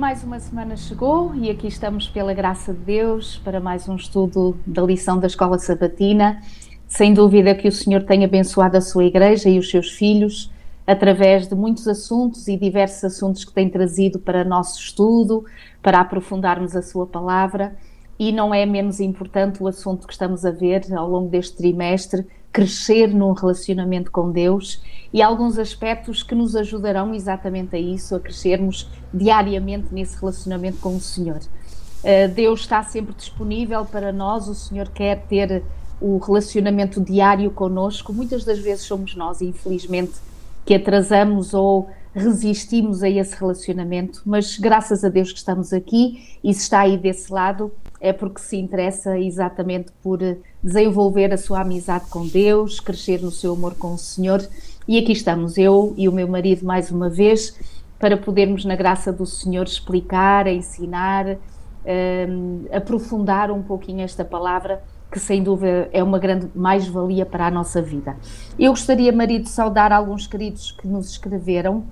mais uma semana chegou e aqui estamos pela graça de Deus para mais um estudo da lição da Escola Sabatina. Sem dúvida que o Senhor tem abençoado a sua igreja e os seus filhos através de muitos assuntos e diversos assuntos que tem trazido para nosso estudo, para aprofundarmos a sua palavra. E não é menos importante o assunto que estamos a ver ao longo deste trimestre, crescer num relacionamento com Deus e alguns aspectos que nos ajudarão exatamente a isso, a crescermos diariamente nesse relacionamento com o Senhor. Deus está sempre disponível para nós, o Senhor quer ter o relacionamento diário connosco. Muitas das vezes somos nós, infelizmente, que atrasamos ou resistimos a esse relacionamento, mas graças a Deus que estamos aqui e se está aí desse lado, é porque se interessa exatamente por desenvolver a sua amizade com Deus, crescer no seu amor com o Senhor. E aqui estamos, eu e o meu marido, mais uma vez, para podermos, na graça do Senhor, explicar, ensinar, aprofundar um pouquinho esta palavra, que sem dúvida é uma grande mais-valia para a nossa vida. Eu gostaria, marido, de saudar alguns queridos que nos escreveram,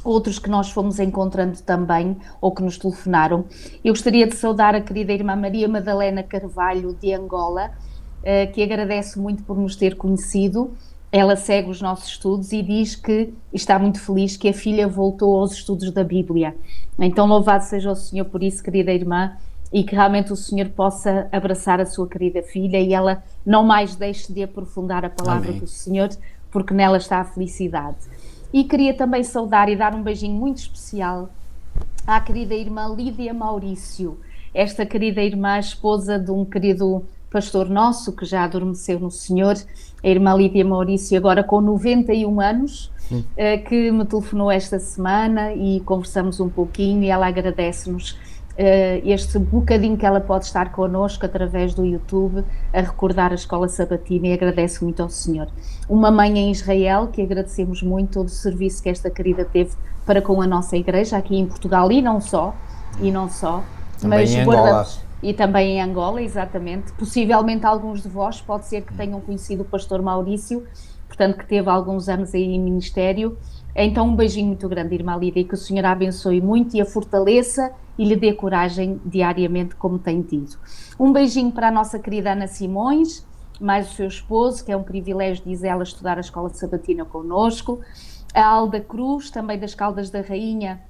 outros que nós fomos encontrando também, ou que nos telefonaram. Eu gostaria de saudar a querida irmã Maria Madalena Carvalho, de Angola, que agradece muito por nos ter conhecido. Ela segue os nossos estudos e diz que está muito feliz que a filha voltou aos estudos da Bíblia. Então, louvado seja o Senhor por isso, querida irmã, e que realmente o Senhor possa abraçar a sua querida filha e ela não mais deixe de aprofundar a palavra Amém. do Senhor, porque nela está a felicidade. E queria também saudar e dar um beijinho muito especial à querida irmã Lídia Maurício, esta querida irmã, esposa de um querido pastor nosso, que já adormeceu no Senhor, a irmã Lídia Maurício, agora com 91 anos, que me telefonou esta semana e conversamos um pouquinho e ela agradece-nos este bocadinho que ela pode estar connosco através do YouTube a recordar a Escola Sabatina e agradece muito ao Senhor. Uma mãe em Israel, que agradecemos muito todo o serviço que esta querida teve para com a nossa igreja aqui em Portugal e não só, Também mas em Angola. guardamos. E também em Angola, exatamente. Possivelmente alguns de vós pode ser que tenham conhecido o pastor Maurício, portanto que teve alguns anos aí em ministério. Então um beijinho muito grande, irmã Lídia, e que o Senhor a abençoe muito e a fortaleça e lhe dê coragem diariamente como tem tido. Um beijinho para a nossa querida Ana Simões, mais o seu esposo, que é um privilégio, diz ela, estudar a Escola de Sabatina connosco. A Alda Cruz, também das Caldas da Rainha,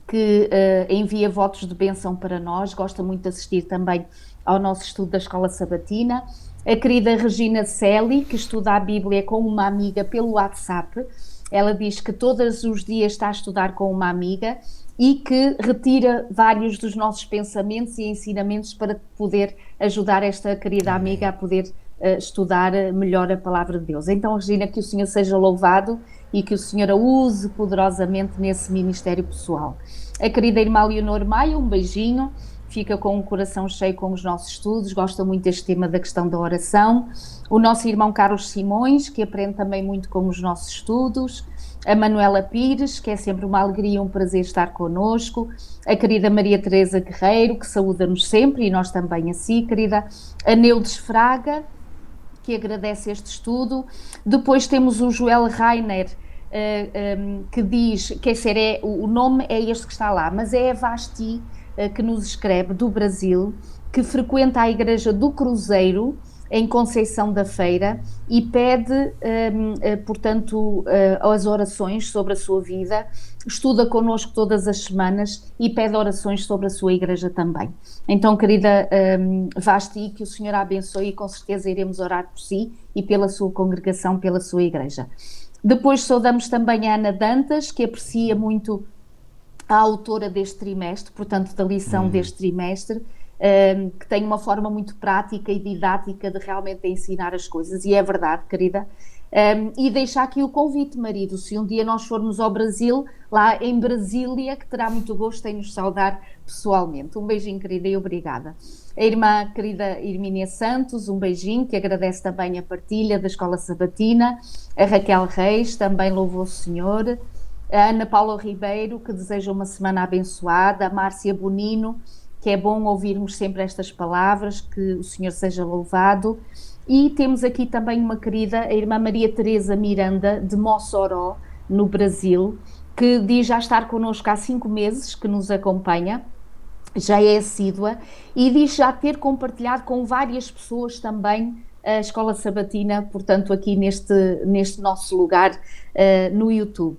que envia votos de bênção para nós, gosta muito de assistir também ao nosso estudo da Escola Sabatina. A querida Regina Celi, que estuda a Bíblia com uma amiga pelo WhatsApp. Ela diz que todos os dias está a estudar com uma amiga e que retira vários dos nossos pensamentos e ensinamentos para poder ajudar esta querida amiga a poder estudar melhor a palavra de Deus. Então, Regina, que o Senhor seja louvado e que o Senhor a use poderosamente nesse ministério pessoal. A querida irmã Leonor Maia, um beijinho, fica com o coração cheio com os nossos estudos, gosta muito deste tema da questão da oração. O nosso irmão Carlos Simões, que aprende também muito com os nossos estudos. A Manuela Pires, que é sempre uma alegria e um prazer estar connosco. A querida Maria Teresa Guerreiro, que saúda-nos sempre, e nós também a si, querida. A Neudes Fraga, que agradece este estudo. Depois temos o Joel Rainer, que diz, quer dizer, o nome é este que está lá, mas é a Vasti, que nos escreve, do Brasil, que frequenta a Igreja do Cruzeiro, em Conceição da Feira, e pede, portanto, as orações sobre a sua vida, estuda connosco todas as semanas e pede orações sobre a sua igreja também. Então, querida Vasti, que o Senhor a abençoe e com certeza iremos orar por si e pela sua congregação, pela sua igreja. Depois saudamos também a Ana Dantas, que aprecia muito a autora deste trimestre, portanto, da lição deste trimestre, que tem uma forma muito prática e didática de realmente ensinar as coisas, e é verdade, querida. E deixar aqui o convite, marido, se um dia nós formos ao Brasil, lá em Brasília, que terá muito gosto em nos saudar pessoalmente. Um beijinho, querida, e obrigada. A irmã querida Hermínia Santos, um beijinho, que agradece também a partilha da Escola Sabatina. A Raquel Reis, também louvou o Senhor. A Ana Paula Ribeiro, que deseja uma semana abençoada. A Márcia Bonino, que é bom ouvirmos sempre estas palavras, que o Senhor seja louvado. E temos aqui também uma querida, a irmã Maria Teresa Miranda, de Mossoró, no Brasil, que diz já estar connosco há 5 meses, que nos acompanha, já é assídua, e diz já ter compartilhado com várias pessoas também a Escola Sabatina, portanto aqui neste nosso lugar no YouTube.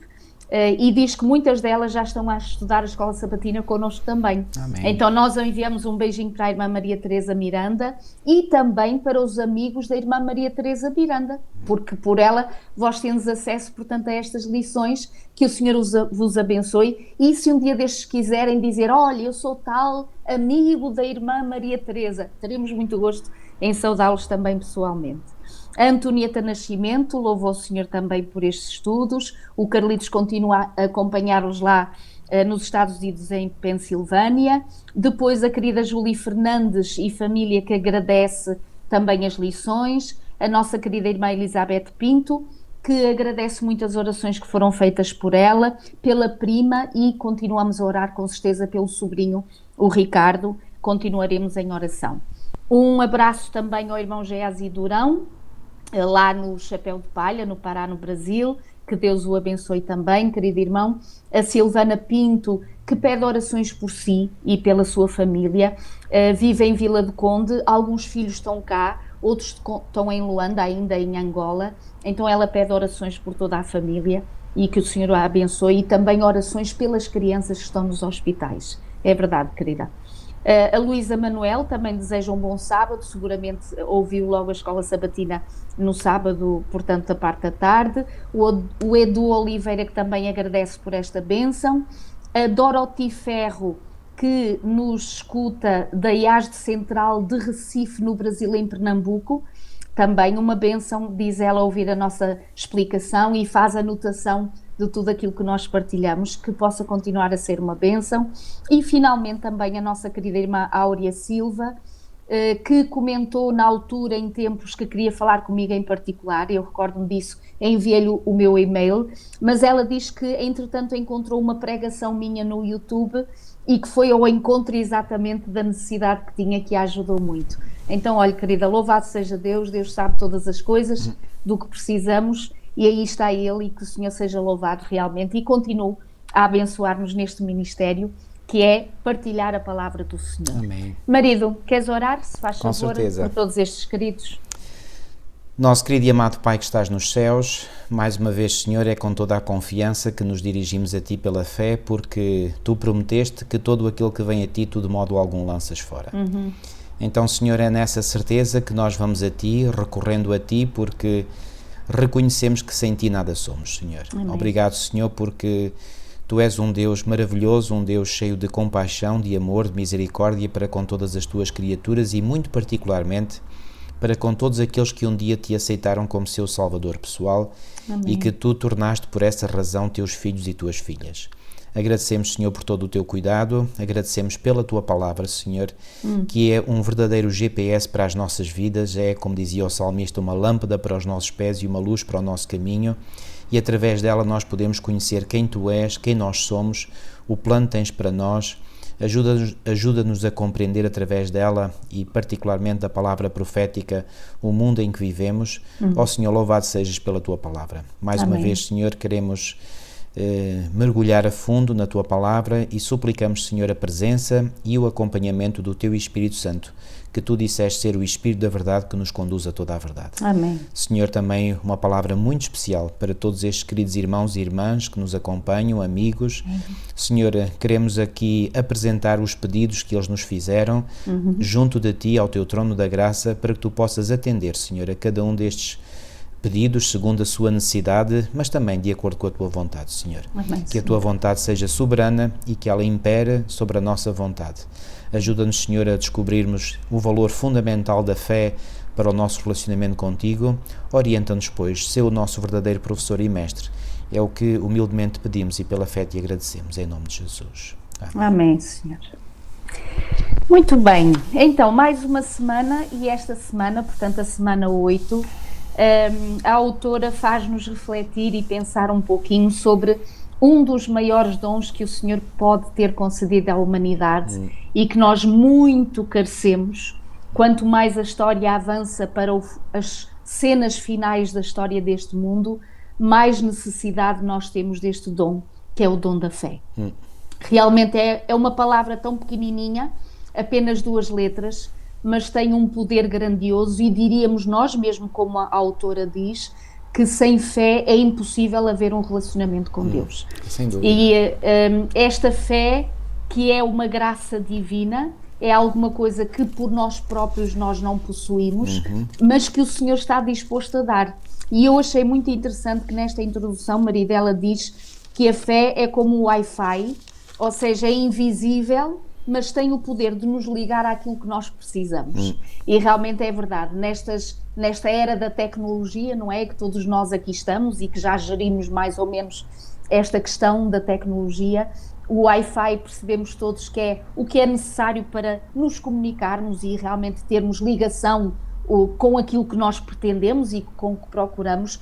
E diz que muitas delas já estão a estudar a Escola Sabatina connosco também. Amém. Então nós enviamos um beijinho para a Irmã Maria Teresa Miranda e também para os amigos da Irmã Maria Teresa Miranda, porque por ela vós tendes acesso, portanto, a estas lições, que o Senhor vos abençoe. E se um dia destes quiserem dizer, olha, eu sou tal amigo da Irmã Maria Teresa, teremos muito gosto em saudá-los também pessoalmente. A Antonieta Nascimento louva o Senhor também por estes estudos. O Carlitos continua a acompanhar-os lá nos Estados Unidos, em Pensilvânia. Depois a querida Julie Fernandes e família, que agradece também as lições. A nossa querida irmã Elizabeth Pinto, que agradece muito as orações que foram feitas por ela, pela prima, e continuamos a orar com certeza pelo sobrinho, o Ricardo. Continuaremos em oração. Um abraço também ao irmão Geasi Durão, lá no Chapéu de Palha, no Pará, no Brasil, que Deus o abençoe também, querido irmão. A Silvana Pinto, que pede orações por si e pela sua família, vive em Vila do Conde, alguns filhos estão cá, outros estão em Luanda, ainda em Angola, então ela pede orações por toda a família e que o Senhor a abençoe, e também orações pelas crianças que estão nos hospitais. É verdade, querida. A Luísa Manuel também deseja um bom sábado, seguramente ouviu logo a Escola Sabatina no sábado, portanto, da parte da tarde. O Edu Oliveira, que também agradece por esta bênção. A Dorothy Ferro, que nos escuta da IASD Central de Recife, no Brasil, em Pernambuco. Também uma bênção, diz ela, ouvir a nossa explicação e faz anotação de tudo aquilo que nós partilhamos, que possa continuar a ser uma bênção. E finalmente também a nossa querida irmã Áurea Silva, que comentou na altura, em tempos, que queria falar comigo em particular. Eu recordo-me disso, enviei-lhe o meu e-mail, mas ela diz que entretanto encontrou uma pregação minha no YouTube e que foi ao encontro exatamente da necessidade que tinha, que a ajudou muito. Então, olha, querida, louvado seja Deus, Deus sabe todas as coisas do que precisamos, e aí está Ele, e que o Senhor seja louvado realmente e continue a abençoar-nos neste ministério, que é partilhar a palavra do Senhor. Amém. Marido, queres orar, se faz Com favor, certeza. por todos estes queridos? Nosso querido e amado Pai que estás nos céus, mais uma vez, Senhor, é com toda a confiança que nos dirigimos a Ti pela fé, porque Tu prometeste que todo aquele que vem a Ti, Tu de modo algum lanças fora. Então, Senhor, é nessa certeza que nós vamos a Ti, recorrendo a Ti, porque reconhecemos que sem Ti nada somos, Senhor. Amém. Obrigado, Senhor, porque Tu és um Deus maravilhoso, um Deus cheio de compaixão, de amor, de misericórdia para com todas as Tuas criaturas e muito particularmente para com todos aqueles que um dia Te aceitaram como seu Salvador pessoal. Amém. E que Tu tornaste por essa razão Teus filhos e Tuas filhas. Agradecemos, Senhor, por todo o Teu cuidado, agradecemos pela Tua palavra, Senhor, que é um verdadeiro GPS para as nossas vidas, é, como dizia o salmista, uma lâmpada para os nossos pés e uma luz para o nosso caminho, e através dela nós podemos conhecer quem Tu és, quem nós somos, o plano que tens para nós. Ajuda-nos a compreender através dela e particularmente da palavra profética o mundo em que vivemos. Ó Senhor, louvado sejas pela Tua palavra. Mais Amém. uma vez, Senhor, queremos mergulhar a fundo na Tua palavra e suplicamos, Senhor, a presença e o acompanhamento do Teu Espírito Santo, que Tu disseste ser o Espírito da verdade que nos conduz a toda a verdade. Amém. Senhor, também uma palavra muito especial para todos estes queridos irmãos e irmãs que nos acompanham, amigos. Senhor, queremos aqui apresentar os pedidos que eles nos fizeram junto de Ti, ao Teu trono da graça, para que Tu possas atender, Senhor, a cada um destes pedidos segundo a sua necessidade, mas também de acordo com a Tua vontade, Senhor. Amém, Que a Tua vontade seja soberana e que ela impere sobre a nossa vontade. Ajuda-nos, Senhor, a descobrirmos o valor fundamental da fé para o nosso relacionamento contigo. Orienta-nos, pois, ser o nosso verdadeiro professor e mestre. É o que humildemente pedimos e pela fé Te agradecemos, em nome de Jesus. Amém. Amém, Senhor. Muito bem, então mais uma semana, e esta semana, portanto a semana 8, a autora faz-nos refletir e pensar um pouquinho sobre um dos maiores dons que o Senhor pode ter concedido à humanidade e que nós muito carecemos. Quanto mais a história avança para as cenas finais da história deste mundo, mais necessidade nós temos deste dom, que é o dom da fé. Realmente é uma palavra tão pequenininha, apenas 2 letras, mas tem um poder grandioso e diríamos nós, mesmo como a autora diz, que sem fé é impossível haver um relacionamento com Deus. Sem dúvida. E esta fé, que é uma graça divina, é alguma coisa que por nós próprios nós não possuímos, mas que o Senhor está disposto a dar. E eu achei muito interessante que nesta introdução Maridela diz que a fé é como o Wi-Fi, ou seja, é invisível, mas tem o poder de nos ligar àquilo que nós precisamos. E realmente é verdade, nesta era da tecnologia, não é, que todos nós aqui estamos e que já gerimos mais ou menos esta questão da tecnologia, o Wi-Fi percebemos todos que é o que é necessário para nos comunicarmos e realmente termos ligação com aquilo que nós pretendemos e com o que procuramos.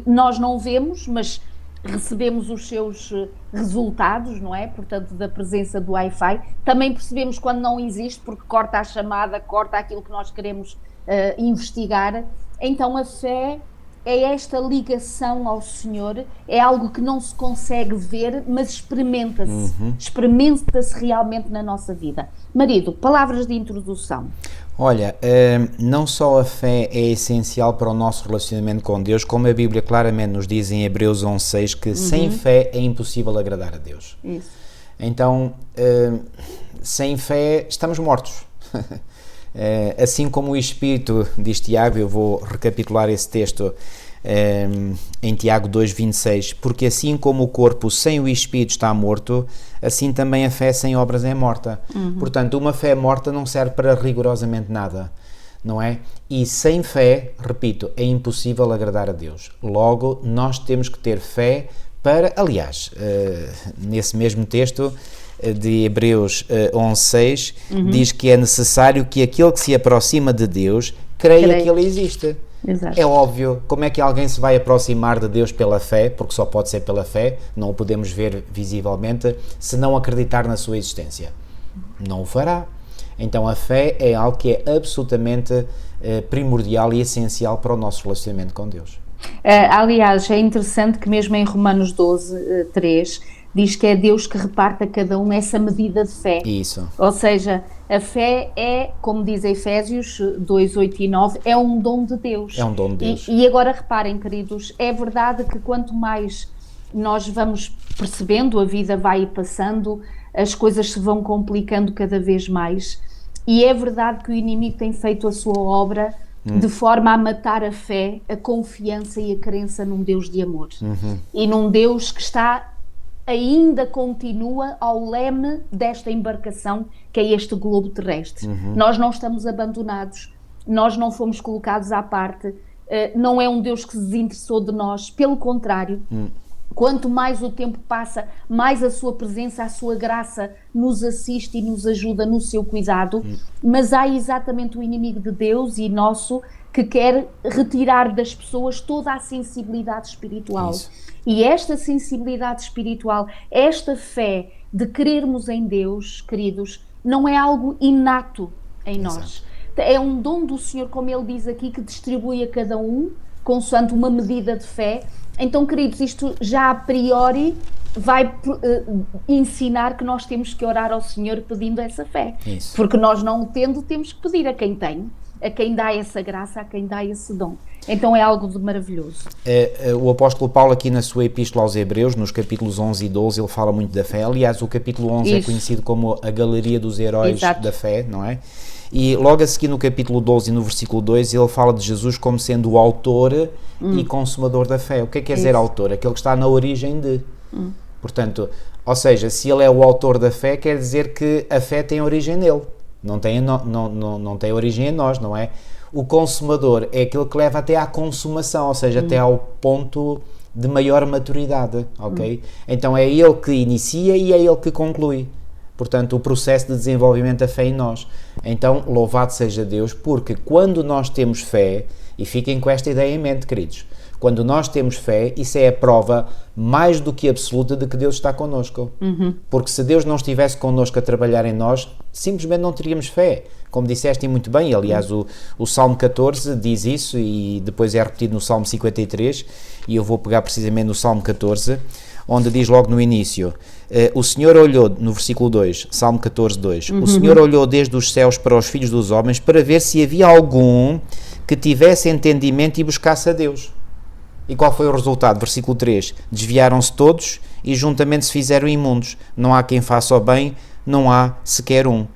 Nós não vemos, mas recebemos os seus resultados, não é? Portanto, da presença do Wi-Fi. Também percebemos quando não existe, porque corta a chamada, corta aquilo que nós queremos investigar. Então a fé é esta ligação ao Senhor, é algo que não se consegue ver, mas experimenta-se. Experimenta-se realmente na nossa vida. Marido, palavras de introdução. Olha, não só a fé é essencial para o nosso relacionamento com Deus, como a Bíblia claramente nos diz em Hebreus 11:6 que sem fé é impossível agradar a Deus. Isso. Então, sem fé estamos mortos. Assim como o Espírito, diz Tiago, eu vou recapitular esse texto em Tiago 2:26, porque assim como o corpo sem o Espírito está morto, assim também a fé sem obras é morta. Portanto, uma fé morta não serve para rigorosamente nada, não é? E sem fé, repito, é impossível agradar a Deus. Logo, nós temos que ter fé para, aliás, nesse mesmo texto de Hebreus 11:6, diz que é necessário que aquele que se aproxima de Deus creia que Ele existe. Exato. É óbvio, como é que alguém se vai aproximar de Deus pela fé, porque só pode ser pela fé, não o podemos ver visivelmente, se não acreditar na sua existência. Não o fará. Então a fé é algo que é absolutamente primordial e essencial para o nosso relacionamento com Deus. Aliás, é interessante que mesmo em Romanos 12:3 diz que é Deus que reparte a cada um essa medida de fé. Isso. Ou seja, a fé é, como diz Efésios 2:8 e 9, é um dom de Deus. É um dom de Deus. E agora reparem, queridos, é verdade que quanto mais nós vamos percebendo, a vida vai passando, as coisas se vão complicando cada vez mais, e é verdade que o inimigo tem feito a sua obra de forma a matar a fé, a confiança e a crença num Deus de amor. E num Deus que ainda continua ao leme desta embarcação que é este globo terrestre. Nós não estamos abandonados, nós não fomos colocados à parte, não é um Deus que se desinteressou de nós, pelo contrário. Quanto mais o tempo passa, mais a sua presença, a sua graça nos assiste e nos ajuda no seu cuidado, mas há exatamente o inimigo de Deus e nosso que quer retirar das pessoas toda a sensibilidade espiritual. Isso. E esta sensibilidade espiritual, esta fé de crermos em Deus, queridos, não é algo inato em nós. É um dom do Senhor, como Ele diz aqui, que distribui a cada um, consoante uma medida de fé. Então, queridos, isto já a priori vai ensinar que nós temos que orar ao Senhor pedindo essa fé. Isso. Porque nós não o tendo, temos que pedir a quem tem, a quem dá essa graça, a quem dá esse dom. Então é algo de maravilhoso. O apóstolo Paulo aqui na sua epístola aos Hebreus, nos capítulos 11 e 12, ele fala muito da fé. Aliás, o capítulo 11 é conhecido como a galeria dos heróis da fé, não é? E logo a seguir no capítulo 12 e no versículo 2 ele fala de Jesus como sendo o autor e consumador da fé. O que é quer dizer autor? Aquele que está na origem de. Portanto, ou seja, se ele é o autor da fé, quer dizer que a fé tem origem nele. Não tem origem em nós, não é? O consumador é aquele que leva até à consumação, ou seja, até ao ponto de maior maturidade, ok? Então é ele que inicia e é ele que conclui. Portanto, o processo de desenvolvimento da fé em nós. Então, louvado seja Deus, porque quando nós temos fé, e fiquem com esta ideia em mente, queridos, quando nós temos fé, isso é a prova mais do que absoluta de que Deus está connosco. Porque se Deus não estivesse connosco a trabalhar em nós, simplesmente não teríamos fé. Como disseste muito bem, aliás, o Salmo 14 diz isso e depois é repetido no Salmo 53, e eu vou pegar precisamente no Salmo 14, onde diz logo no início, o Senhor olhou, no versículo 2, Salmo 14, 2, o Senhor olhou desde os céus para os filhos dos homens para ver se havia algum que tivesse entendimento e buscasse a Deus. E qual foi o resultado? Versículo 3, desviaram-se todos e juntamente se fizeram imundos. Não há quem faça o bem, não há sequer um.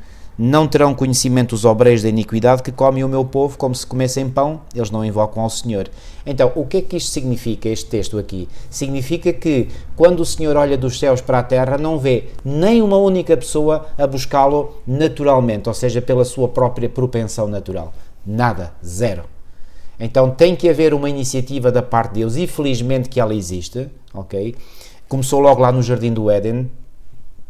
Não terão conhecimento os obreiros da iniquidade que comem o meu povo como se comessem pão, eles não invocam ao Senhor. Então, o que é que isto significa, este texto aqui? Significa que quando o Senhor olha dos céus para a terra, não vê nem uma única pessoa a buscá-lo naturalmente, ou seja, pela sua própria propensão natural. Nada, zero. Então tem que haver uma iniciativa da parte de Deus, e felizmente que ela existe, ok? Começou logo lá no Jardim do Éden.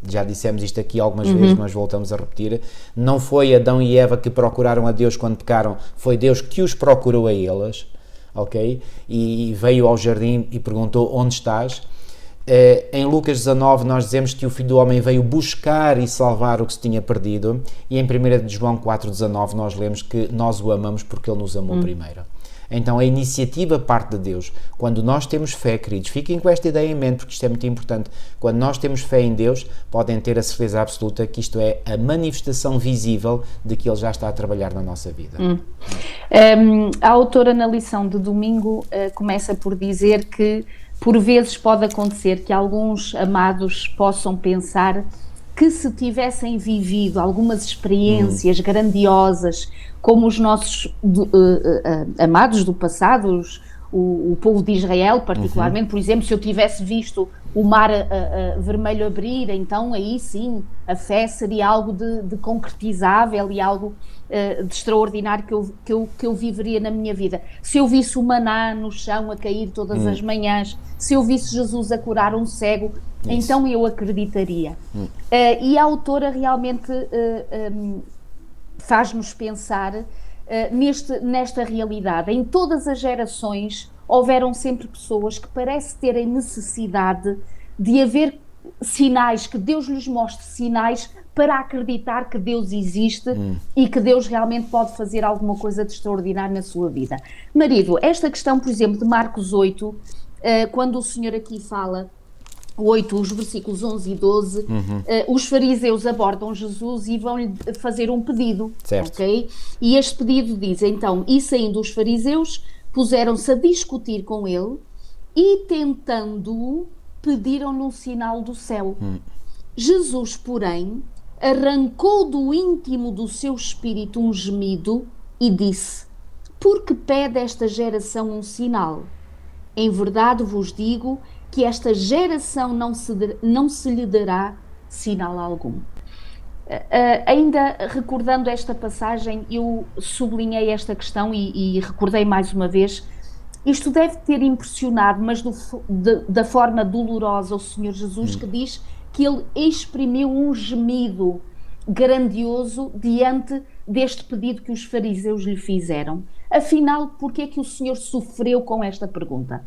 Já dissemos isto aqui algumas vezes, mas voltamos a repetir. Não foi Adão e Eva que procuraram a Deus quando pecaram, foi Deus que os procurou a eles, ok? E veio ao jardim e perguntou: onde estás? Em Lucas 19 nós dizemos que o Filho do Homem veio buscar e salvar o que se tinha perdido, e em 1 de João 4,19 nós lemos que nós o amamos porque Ele nos amou primeiro. Então a iniciativa parte de Deus. Quando nós temos fé, queridos, fiquem com esta ideia em mente, porque isto é muito importante. Quando nós temos fé em Deus, podem ter a certeza absoluta que isto é a manifestação visível de que Ele já está a trabalhar na nossa vida. A autora, na lição de domingo, começa por dizer que por vezes pode acontecer que alguns amados possam pensar que se tivessem vivido algumas experiências grandiosas, como os nossos amados do passado, o povo de Israel particularmente, por exemplo, se eu tivesse visto o mar vermelho abrir, então aí sim a fé seria algo de concretizável e algo de extraordinário que eu viveria na minha vida. Se eu visse o maná no chão a cair todas as manhãs, se eu visse Jesus a curar um cego, então eu acreditaria. E a autora realmente faz-nos pensar nesta realidade. Em todas as gerações houveram sempre pessoas que parece terem necessidade de haver sinais, que Deus lhes mostre sinais para acreditar que Deus existe e que Deus realmente pode fazer alguma coisa de extraordinário na sua vida. Marido, esta questão, por exemplo, de Marcos 8, quando o Senhor aqui fala 8, os versículos 11 e 12, os fariseus abordam Jesus e vão-lhe fazer um pedido, certo. Ok? E este pedido diz, então, e saindo os fariseus, puseram-se a discutir com ele e, tentando-o, pediram-lhe um sinal do céu. Jesus, porém, arrancou do íntimo do seu espírito um gemido e disse: por que pede esta geração um sinal? Em verdade vos digo que esta geração não se lhe dará sinal algum. Ainda recordando esta passagem, eu sublinhei esta questão e recordei mais uma vez. Isto deve ter impressionado, mas da forma dolorosa, o Senhor Jesus, que diz que ele exprimiu um gemido grandioso diante deste pedido que os fariseus lhe fizeram. Afinal, porquê é que o Senhor sofreu com esta pergunta?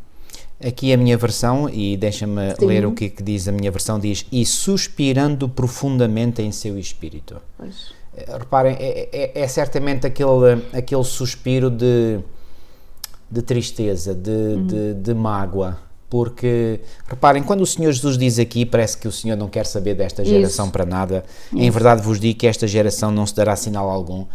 Aqui a minha versão, e deixa-me ler o que diz a minha versão, diz: e suspirando profundamente em seu espírito. Pois. Reparem, é certamente aquele suspiro de tristeza, de mágoa, porque, reparem, quando o Senhor Jesus diz aqui, parece que o Senhor não quer saber desta geração para nada. Em verdade vos digo que esta geração não se dará sinal algum.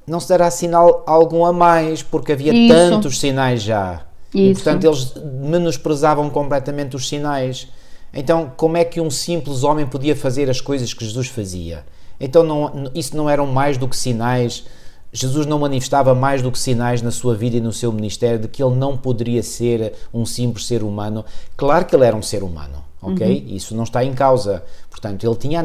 Não se dará sinal algum a mais, porque havia tantos sinais já. E, portanto, eles menosprezavam completamente os sinais. Então, como é que um simples homem podia fazer as coisas que Jesus fazia? Então, isso não eram mais do que sinais. Jesus não manifestava mais do que sinais na sua vida e no seu ministério de que ele não poderia ser um simples ser humano. Claro que ele era um ser humano, ok? Isso não está em causa. Portanto, ele tinha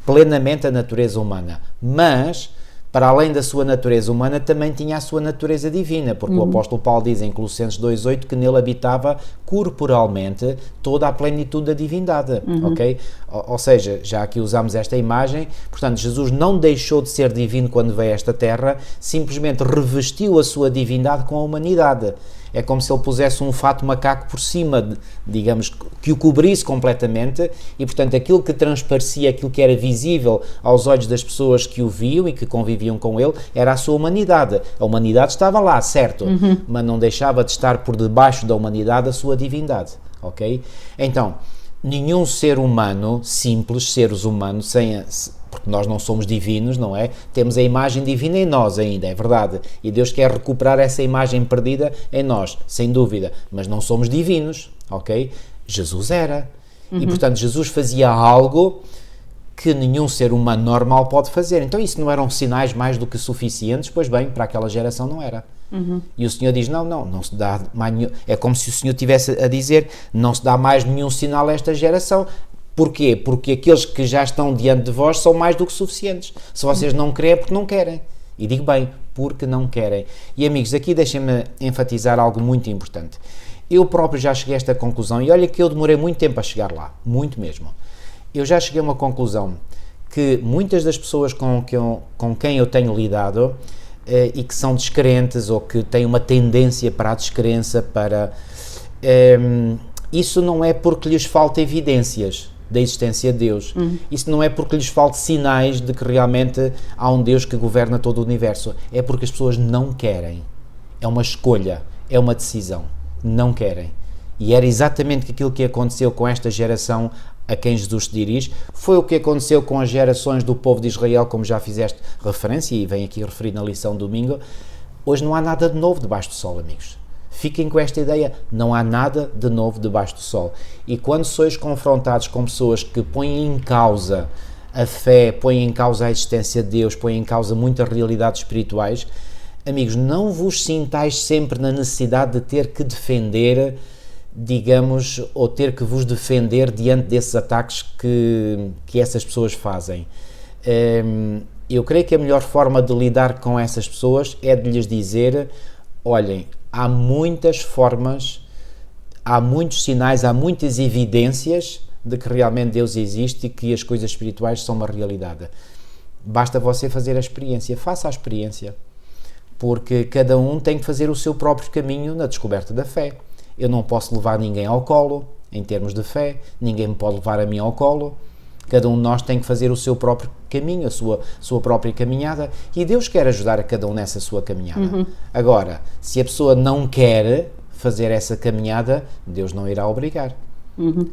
plenamente a natureza humana. Mas, para além da sua natureza humana, também tinha a sua natureza divina, porque o apóstolo Paulo diz em Colossenses 2,8 que nele habitava corporalmente toda a plenitude da divindade, ok? Ou seja, já aqui usamos esta imagem, portanto, Jesus não deixou de ser divino quando veio a esta terra, simplesmente revestiu a sua divindade com a humanidade. É como se ele pusesse um fato macaco por cima, digamos, que o cobrisse completamente, e portanto aquilo que transparecia, aquilo que era visível aos olhos das pessoas que o viam e que conviviam com ele, era a sua humanidade. A humanidade estava lá, certo, mas não deixava de estar por debaixo da humanidade a sua divindade. ok? Então, nenhum ser humano, simples, seres humanos, porque nós não somos divinos, não é? Temos a imagem divina em nós ainda, é verdade, e Deus quer recuperar essa imagem perdida em nós, sem dúvida, mas não somos divinos, ok? Jesus era, e portanto Jesus fazia algo que nenhum ser humano normal pode fazer. Então isso não eram sinais mais do que suficientes? Pois bem, para aquela geração não era. E o Senhor diz, não se dá mais nenhum... É como se o Senhor estivesse a dizer, não se dá mais nenhum sinal a esta geração. Porquê? Porque aqueles que já estão diante de vós são mais do que suficientes. Se vocês não querem, é porque não querem. E digo bem, porque não querem. E amigos, aqui deixem-me enfatizar algo muito importante. Eu próprio já cheguei a esta conclusão, e olha que eu demorei muito tempo a chegar lá, muito mesmo. Eu já cheguei a uma conclusão que muitas das pessoas com quem eu tenho lidado e que são descrentes ou que têm uma tendência para a descrença, isso não é porque lhes falta evidências da existência de Deus. Isso não é porque lhes falta sinais de que realmente há um Deus que governa todo o universo. É porque as pessoas não querem. É uma escolha, é uma decisão. Não querem. E era exatamente aquilo que aconteceu com esta geração a quem Jesus se dirige, foi o que aconteceu com as gerações do povo de Israel, como já fizeste referência, e vem aqui referir na lição de domingo. Hoje não há nada de novo debaixo do sol, amigos. Fiquem com esta ideia, não há nada de novo debaixo do sol. E quando sois confrontados com pessoas que põem em causa a fé, põem em causa a existência de Deus, põem em causa muitas realidades espirituais, amigos, não vos sintais sempre na necessidade de ter que defender, digamos, ou ter que vos defender diante desses ataques que essas pessoas fazem. Eu creio que a melhor forma de lidar com essas pessoas é de lhes dizer, olhem, há muitas formas, há muitos sinais, há muitas evidências de que realmente Deus existe e que as coisas espirituais são uma realidade. Basta você fazer a experiência, faça a experiência, porque cada um tem que fazer o seu próprio caminho na descoberta da fé. Eu não posso levar ninguém ao colo, em termos de fé, ninguém me pode levar a mim ao colo, cada um de nós tem que fazer o seu próprio caminho, a sua própria caminhada, e Deus quer ajudar a cada um nessa sua caminhada. Agora, se a pessoa não quer fazer essa caminhada, Deus não irá obrigar.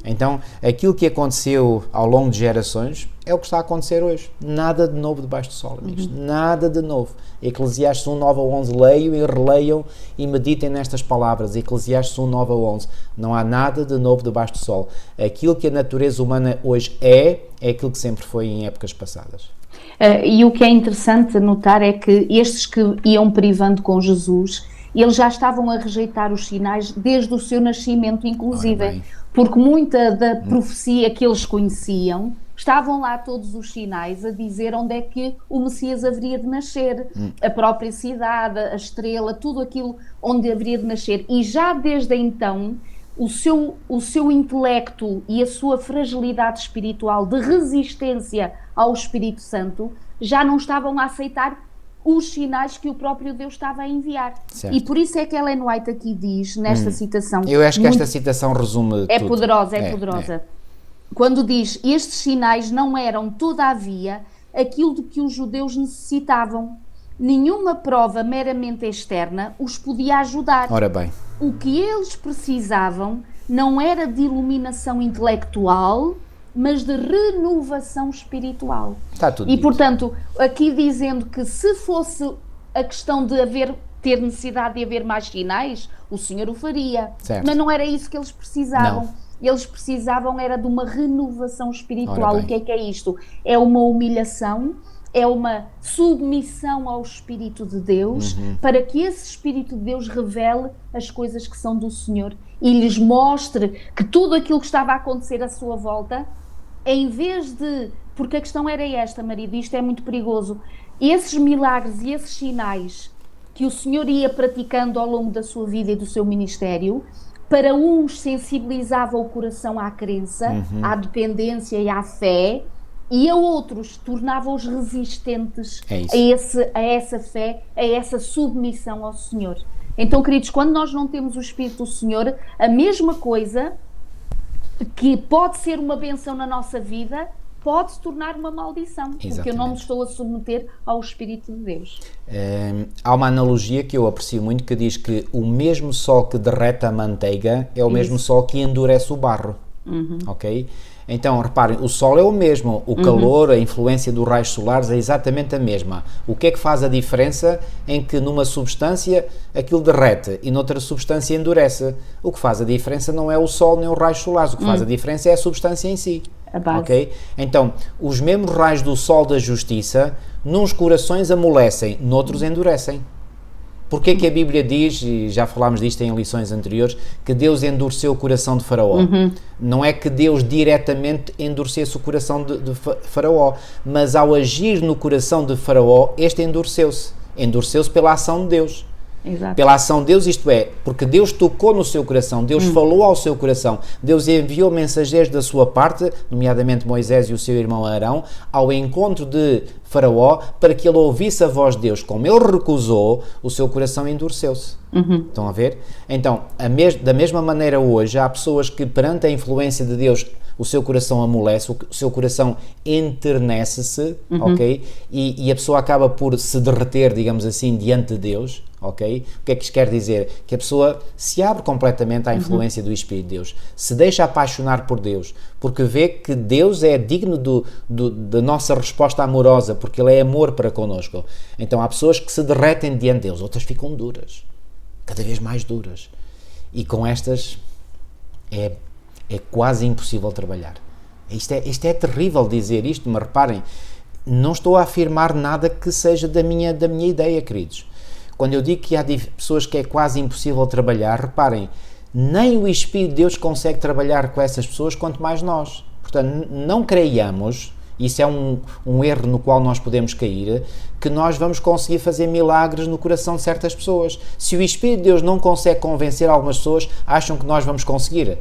Então, aquilo que aconteceu ao longo de gerações é o que está a acontecer hoje. Nada de novo debaixo do sol, amigos. Nada de novo. Eclesiastes 1, 9 a 11, leiam e releiam e meditem nestas palavras. Eclesiastes 1, 9 a 11. Não há nada de novo debaixo do sol. Aquilo que a natureza humana hoje é aquilo que sempre foi em épocas passadas. E o que é interessante notar é que estes que iam privando com Jesus, eles já estavam a rejeitar os sinais desde o seu nascimento, inclusive. Porque muita da profecia que eles conheciam, estavam lá todos os sinais a dizer onde é que o Messias haveria de nascer, a própria cidade, a estrela, tudo aquilo onde haveria de nascer. E já desde então, o seu intelecto e a sua fragilidade espiritual de resistência ao Espírito Santo já não estavam a aceitar os sinais que o próprio Deus estava a enviar. Certo. E por isso é que Ellen White aqui diz, nesta citação... Eu acho que esta citação resume tudo. Poderosa, é poderosa. Quando diz, estes sinais não eram, todavia, aquilo de que os judeus necessitavam. Nenhuma prova meramente externa os podia ajudar. Ora bem. O que eles precisavam não era de iluminação intelectual, mas de renovação espiritual. Está tudo e, dito. Portanto, aqui dizendo que se fosse a questão de ter necessidade de haver mais sinais, o Senhor o faria. Certo. Mas não era isso que eles precisavam. Não. Eles precisavam era de uma renovação espiritual. O que é isto? É uma humilhação, é uma submissão ao Espírito de Deus, para que esse Espírito de Deus revele as coisas que são do Senhor e lhes mostre que tudo aquilo que estava a acontecer à sua volta, em vez de... Porque a questão era esta, marido, isto é muito perigoso. Esses milagres e esses sinais que o Senhor ia praticando ao longo da sua vida e do seu ministério, para uns sensibilizava o coração à crença, à dependência e à fé, e a outros tornava-os resistentes a essa fé, a essa submissão ao Senhor. Então, queridos, quando nós não temos o Espírito do Senhor, a mesma coisa que pode ser uma bênção na nossa vida, pode se tornar uma maldição, porque eu não me Exatamente. estou a submeter ao Espírito de Deus. Há uma analogia que eu aprecio muito que diz que o mesmo sol que derrete a manteiga é o mesmo sol que endurece o barro, ok? Então, reparem, o sol é o mesmo, o calor, a influência dos raios solares é exatamente a mesma. O que é que faz a diferença em que numa substância aquilo derrete e noutra substância endurece? O que faz a diferença não é o sol nem os raios solares, o que faz a diferença é a substância em si. A base. Ok? Então, os mesmos raios do sol da justiça, nos corações amolecem, noutros endurecem. Porquê que a Bíblia diz, e já falámos disto em lições anteriores, que Deus endureceu o coração de Faraó? Não é que Deus diretamente endurecesse o coração de Faraó, mas ao agir no coração de Faraó, este endureceu-se. Endureceu-se pela ação de Deus. Exato. Pela ação de Deus, isto é, porque Deus tocou no seu coração, Deus falou ao seu coração, Deus enviou mensageiros da sua parte, nomeadamente Moisés e o seu irmão Arão, ao encontro de Faraó, para que ele ouvisse a voz de Deus. Como ele recusou, o seu coração endureceu-se. Estão a ver? Então, da mesma maneira hoje, há pessoas que perante a influência de Deus, o seu coração amolece, o seu coração enternece-se, ok? E a pessoa acaba por se derreter, digamos assim, diante de Deus, ok? O que é que isto quer dizer? Que a pessoa se abre completamente à influência do Espírito de Deus, se deixa apaixonar por Deus, porque vê que Deus é digno da nossa resposta amorosa, porque Ele é amor para connosco. Então há pessoas que se derretem diante de Deus, outras ficam duras, cada vez mais duras. E com estas é quase impossível trabalhar. Isto é terrível dizer isto, mas reparem, não estou a afirmar nada que seja da minha ideia, queridos. Quando eu digo que há pessoas que é quase impossível trabalhar, reparem, nem o Espírito de Deus consegue trabalhar com essas pessoas, quanto mais nós. Portanto, não creiamos, isso é um erro no qual nós podemos cair, que nós vamos conseguir fazer milagres no coração de certas pessoas. Se o Espírito de Deus não consegue convencer algumas pessoas, acham que nós vamos conseguir.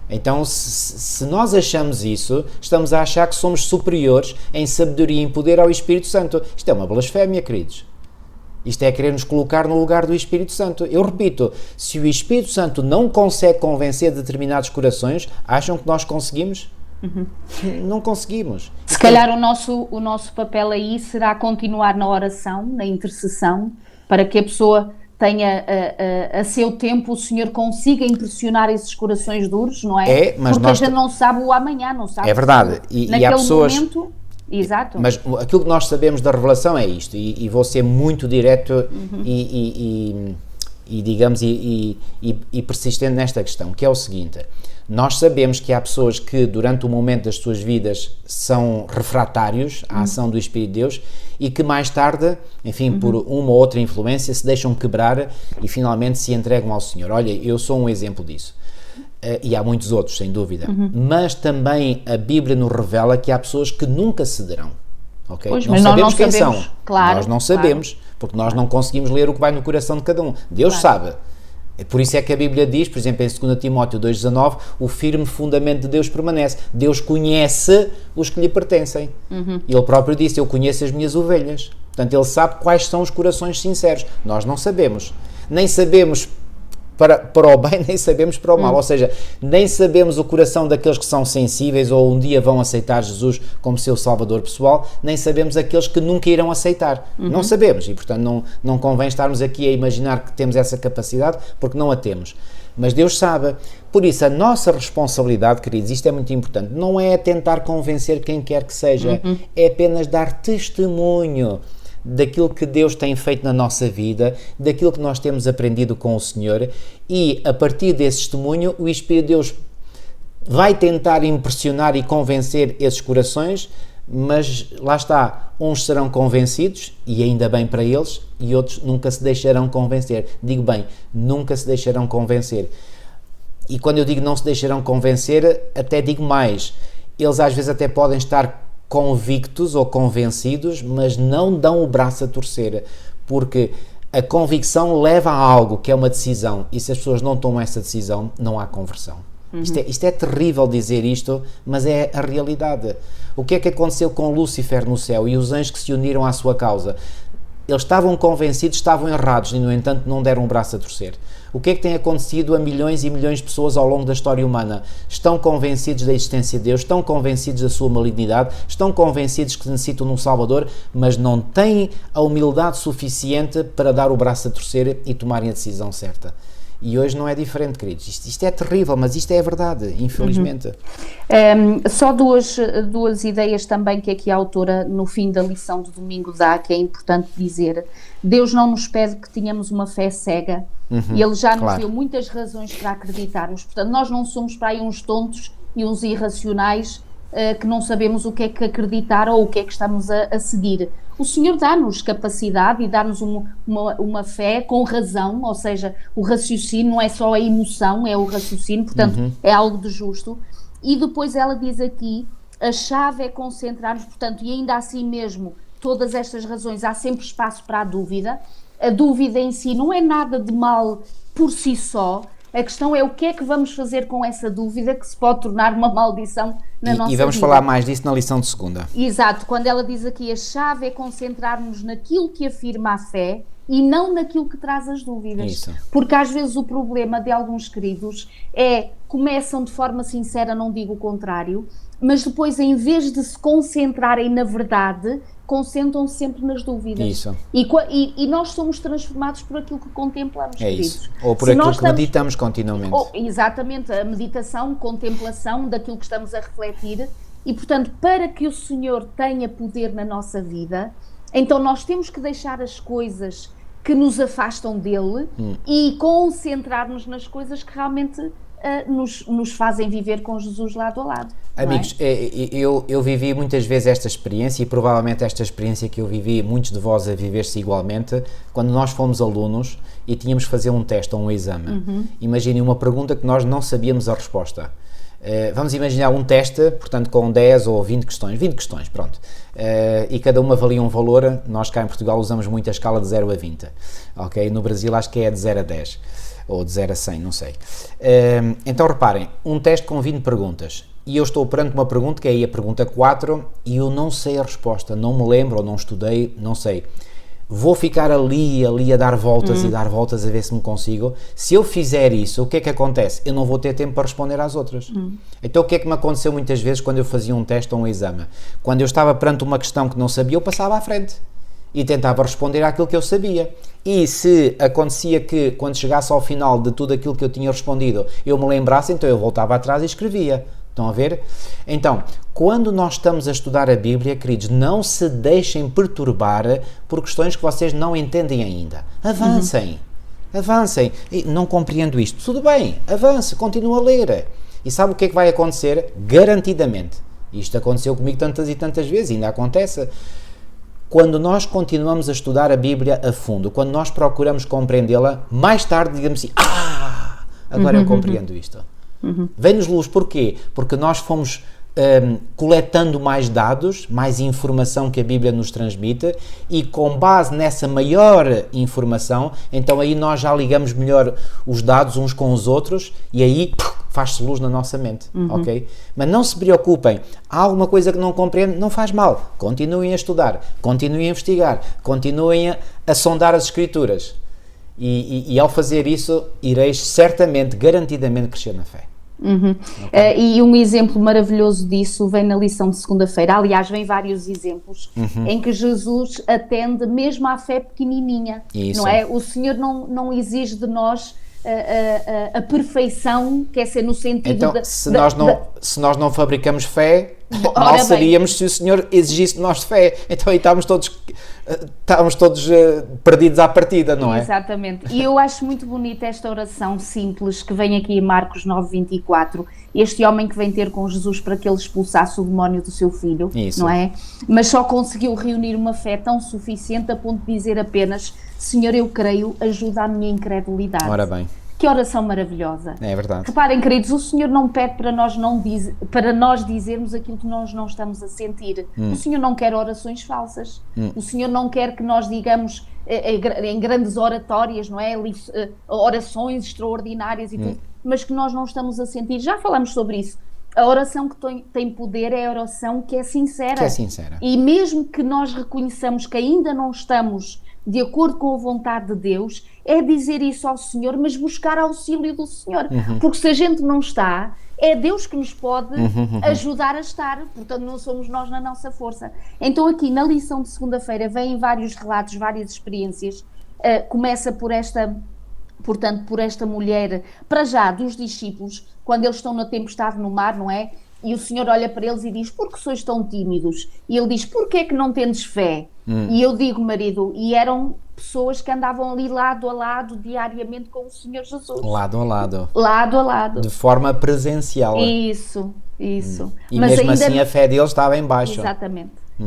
Então, se nós achamos isso, estamos a achar que somos superiores em sabedoria e em poder ao Espírito Santo. Isto é uma blasfémia, queridos. Isto é querer nos colocar no lugar do Espírito Santo. Eu repito, se o Espírito Santo não consegue convencer determinados corações, acham que nós conseguimos? Não conseguimos. Se calhar o nosso papel aí será continuar na oração, na intercessão, para que a pessoa tenha a seu tempo, o Senhor consiga impressionar esses corações duros, não é? Mas porque a gente não sabe o amanhã, não sabe. É verdade. E há pessoas... momento... Exato. Mas aquilo que nós sabemos da revelação é isto, e vou ser muito direto e persistente nesta questão, que é o seguinte: nós sabemos que há pessoas que durante o momento das suas vidas são refratários à ação do Espírito de Deus e que mais tarde, enfim, por uma ou outra influência se deixam quebrar e finalmente se entregam ao Senhor. Olha, eu sou um exemplo disso. E há muitos outros, sem dúvida. Mas também a Bíblia nos revela que há pessoas que nunca cederão. Okay? Pois, não mas sabemos nós quem sabemos, são. claro, Nós não sabemos, porque nós não conseguimos ler o que vai no coração de cada um. Deus sabe. Por isso é que a Bíblia diz, por exemplo, em 2 Timóteo 2,19, o firme fundamento de Deus permanece. Deus conhece os que lhe pertencem. Ele próprio disse, eu conheço as minhas ovelhas. Portanto, Ele sabe quais são os corações sinceros. Nós não sabemos. Nem sabemos para o bem, nem sabemos para o mal. Ou seja, nem sabemos o coração daqueles que são sensíveis ou um dia vão aceitar Jesus como seu Salvador pessoal, nem sabemos aqueles que nunca irão aceitar. Não sabemos e, portanto, não convém estarmos aqui a imaginar que temos essa capacidade, porque não a temos. Mas Deus sabe. Por isso, a nossa responsabilidade, queridos, isto é muito importante, não é tentar convencer quem quer que seja, é apenas dar testemunho daquilo que Deus tem feito na nossa vida, daquilo que nós temos aprendido com o Senhor, e a partir desse testemunho o Espírito de Deus vai tentar impressionar e convencer esses corações, mas lá está, uns serão convencidos, e ainda bem para eles, e outros nunca se deixarão convencer. Digo bem, nunca se deixarão convencer. E quando eu digo não se deixarão convencer, até digo mais, eles às vezes até podem estar convictos ou convencidos, mas não dão o braço a torcer, porque a convicção leva a algo que é uma decisão, e se as pessoas não tomam essa decisão, não há conversão. Isto é terrível dizer isto, mas é a realidade. O que é que aconteceu com Lúcifer no céu e os anjos que se uniram à sua causa? Eles estavam convencidos, estavam errados e, no entanto, não deram o braço a torcer. O que é que tem acontecido a milhões e milhões de pessoas ao longo da história humana? Estão convencidos da existência de Deus, estão convencidos da sua malignidade, estão convencidos que necessitam de um Salvador, mas não têm a humildade suficiente para dar o braço a torcer e tomarem a decisão certa. E hoje não é diferente, queridos. Isto é terrível, mas isto é a verdade, infelizmente. Só duas ideias também que aqui a autora, no fim da lição do domingo, dá, que é importante dizer. Deus não nos pede que tenhamos uma fé cega, e Ele já nos deu muitas razões para acreditarmos. Portanto, nós não somos para aí uns tontos e uns irracionais que não sabemos o que é que acreditar ou o que é que estamos a seguir. O Senhor dá-nos capacidade e dá-nos uma fé com razão, ou seja, o raciocínio não é só a emoção, é o raciocínio, portanto, é algo de justo. E depois ela diz aqui, a chave é concentrar-nos, portanto, e ainda assim mesmo, todas estas razões, há sempre espaço para a dúvida. A dúvida em si não é nada de mal por si só. A questão é o que é que vamos fazer com essa dúvida que se pode tornar uma maldição na nossa vida. E vamos falar mais disso na lição de segunda. Exato, quando ela diz aqui a chave é concentrar-nos naquilo que afirma a fé e não naquilo que traz as dúvidas. Isso. Porque às vezes o problema de alguns queridos começam de forma sincera, não digo o contrário, mas depois em vez de se concentrarem na verdade, concentram-se sempre nas dúvidas. Isso. E nós somos transformados por aquilo que contemplamos, queridos. Isso. Ou por aquilo que meditamos continuamente. Exatamente, a meditação, contemplação daquilo que estamos a refletir. E, portanto, para que o Senhor tenha poder na nossa vida, então nós temos que deixar as coisas que nos afastam dele e concentrar-nos nas coisas que realmente nos fazem viver com Jesus lado a lado. Amigos, eu vivi muitas vezes esta experiência e provavelmente esta experiência que eu vivi, muitos de vós a viver-se igualmente, quando nós fomos alunos e tínhamos que fazer um teste ou um exame. Imaginem uma pergunta que nós não sabíamos a resposta. Vamos imaginar um teste, portanto com 10 ou 20 questões, pronto. E cada uma valia um valor. Nós cá em Portugal usamos muito a escala de 0 a 20, ok? No Brasil acho que é de 0 a 10. Ou de 0 a 100, não sei. Então reparem, um teste com 20 perguntas e eu estou perante uma pergunta que é aí a pergunta 4 e eu não sei a resposta, não me lembro ou não estudei, não sei. Vou ficar ali a dar voltas e dar voltas a ver se me consigo. Se eu fizer isso, o que é que acontece? Eu não vou ter tempo para responder às outras. Então o que é que me aconteceu muitas vezes quando eu fazia um teste ou um exame? Quando eu estava perante uma questão que não sabia, eu passava à frente e tentava responder àquilo que eu sabia. E se acontecia que, quando chegasse ao final de tudo aquilo que eu tinha respondido, eu me lembrasse, então eu voltava atrás e escrevia. Estão a ver? Então, quando nós estamos a estudar a Bíblia, queridos, não se deixem perturbar por questões que vocês não entendem ainda. Avancem. Avancem. Não compreendo isto. Tudo bem, avance, continua a ler. E sabe o que é que vai acontecer? Garantidamente. Isto aconteceu comigo tantas e tantas vezes, ainda acontece. Quando nós continuamos a estudar a Bíblia a fundo, quando nós procuramos compreendê-la, mais tarde digamos assim, agora eu compreendo isto. Vem-nos luz, porquê? Porque nós fomos coletando mais dados, mais informação que a Bíblia nos transmite e com base nessa maior informação, então aí nós já ligamos melhor os dados uns com os outros e aí faz-se luz na nossa mente, ok? Mas não se preocupem, há alguma coisa que não compreendem, não faz mal, continuem a estudar, continuem a investigar, continuem a sondar as Escrituras e ao fazer isso ireis certamente, garantidamente crescer na fé. Okay. E um exemplo maravilhoso disso vem na lição de segunda-feira, aliás vem vários exemplos em que Jesus atende mesmo à fé pequenininha, não é? O Senhor não exige de nós a perfeição, quer ser no sentido então, se nós não fabricamos fé, mal seríamos se o Senhor exigisse de nós fé, então aí estávamos todos perdidos à partida, não é? Exatamente, e eu acho muito bonita esta oração simples que vem aqui em Marcos 9:24, este homem que vem ter com Jesus para que ele expulsasse o demónio do seu filho, não é? Mas só conseguiu reunir uma fé tão suficiente a ponto de dizer apenas: Senhor, eu creio, ajuda a minha incredulidade. Ora bem. Que oração maravilhosa. É verdade. Reparem, queridos, o Senhor não pede para nós dizermos aquilo que nós não estamos a sentir. O Senhor não quer orações falsas. O Senhor não quer que nós digamos em grandes oratórias, não é? Orações extraordinárias e tudo, mas que nós não estamos a sentir. Já falamos sobre isso. A oração que tem poder é a oração que é sincera. Que é sincera. E mesmo que nós reconheçamos que ainda não estamos de acordo com a vontade de Deus, é dizer isso ao Senhor, mas buscar auxílio do Senhor, porque se a gente não está, é Deus que nos pode ajudar a estar, portanto não somos nós na nossa força. Então aqui na lição de segunda-feira vêm vários relatos, várias experiências, começa por esta mulher, para já, dos discípulos, quando eles estão na tempestade no mar, não é? E o Senhor olha para eles e diz, por que sois tão tímidos? E ele diz, por que é que não tendes fé? E eu digo, marido, e eram pessoas que andavam ali lado a lado, diariamente com o Senhor Jesus. Lado a lado. Lado a lado. De forma presencial. Isso. E Mas mesmo ainda assim a fé deles estava em baixo.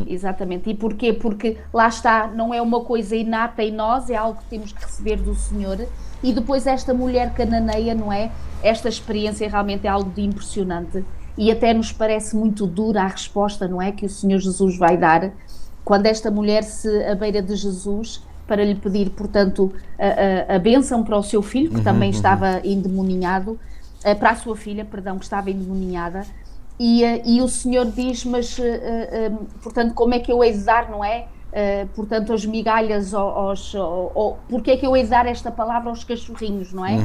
Exatamente. E porquê? Porque lá está, não é uma coisa inata em nós, é algo que temos que receber do Senhor. E depois esta mulher cananeia, não é? Esta experiência realmente é algo de impressionante. E até nos parece muito dura a resposta, não é? Que o Senhor Jesus vai dar. Quando esta mulher se abeira de Jesus para lhe pedir, portanto, a bênção para o seu filho, que também estava endemoniado, para a sua filha, perdão, que estava endemoniada, e o Senhor diz, mas, portanto, como é que eu hei de dar, não é? Portanto, as migalhas, porque é que eu hei de dar esta palavra aos cachorrinhos, não é?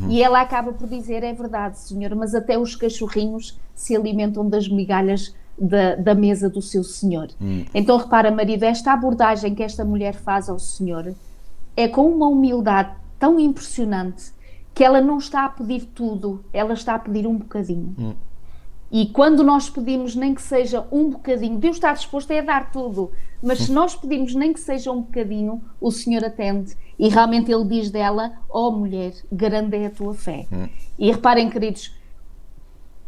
E ela acaba por dizer, é verdade, Senhor, mas até os cachorrinhos se alimentam das migalhas da mesa do seu Senhor. Então repara, marido, esta abordagem que esta mulher faz ao Senhor é com uma humildade tão impressionante que ela não está a pedir tudo, ela está a pedir um bocadinho. E quando nós pedimos nem que seja um bocadinho, Deus está disposto a dar tudo, mas se nós pedimos nem que seja um bocadinho, o Senhor atende. E realmente Ele diz dela, ó mulher, grande é a tua fé. E reparem, queridos,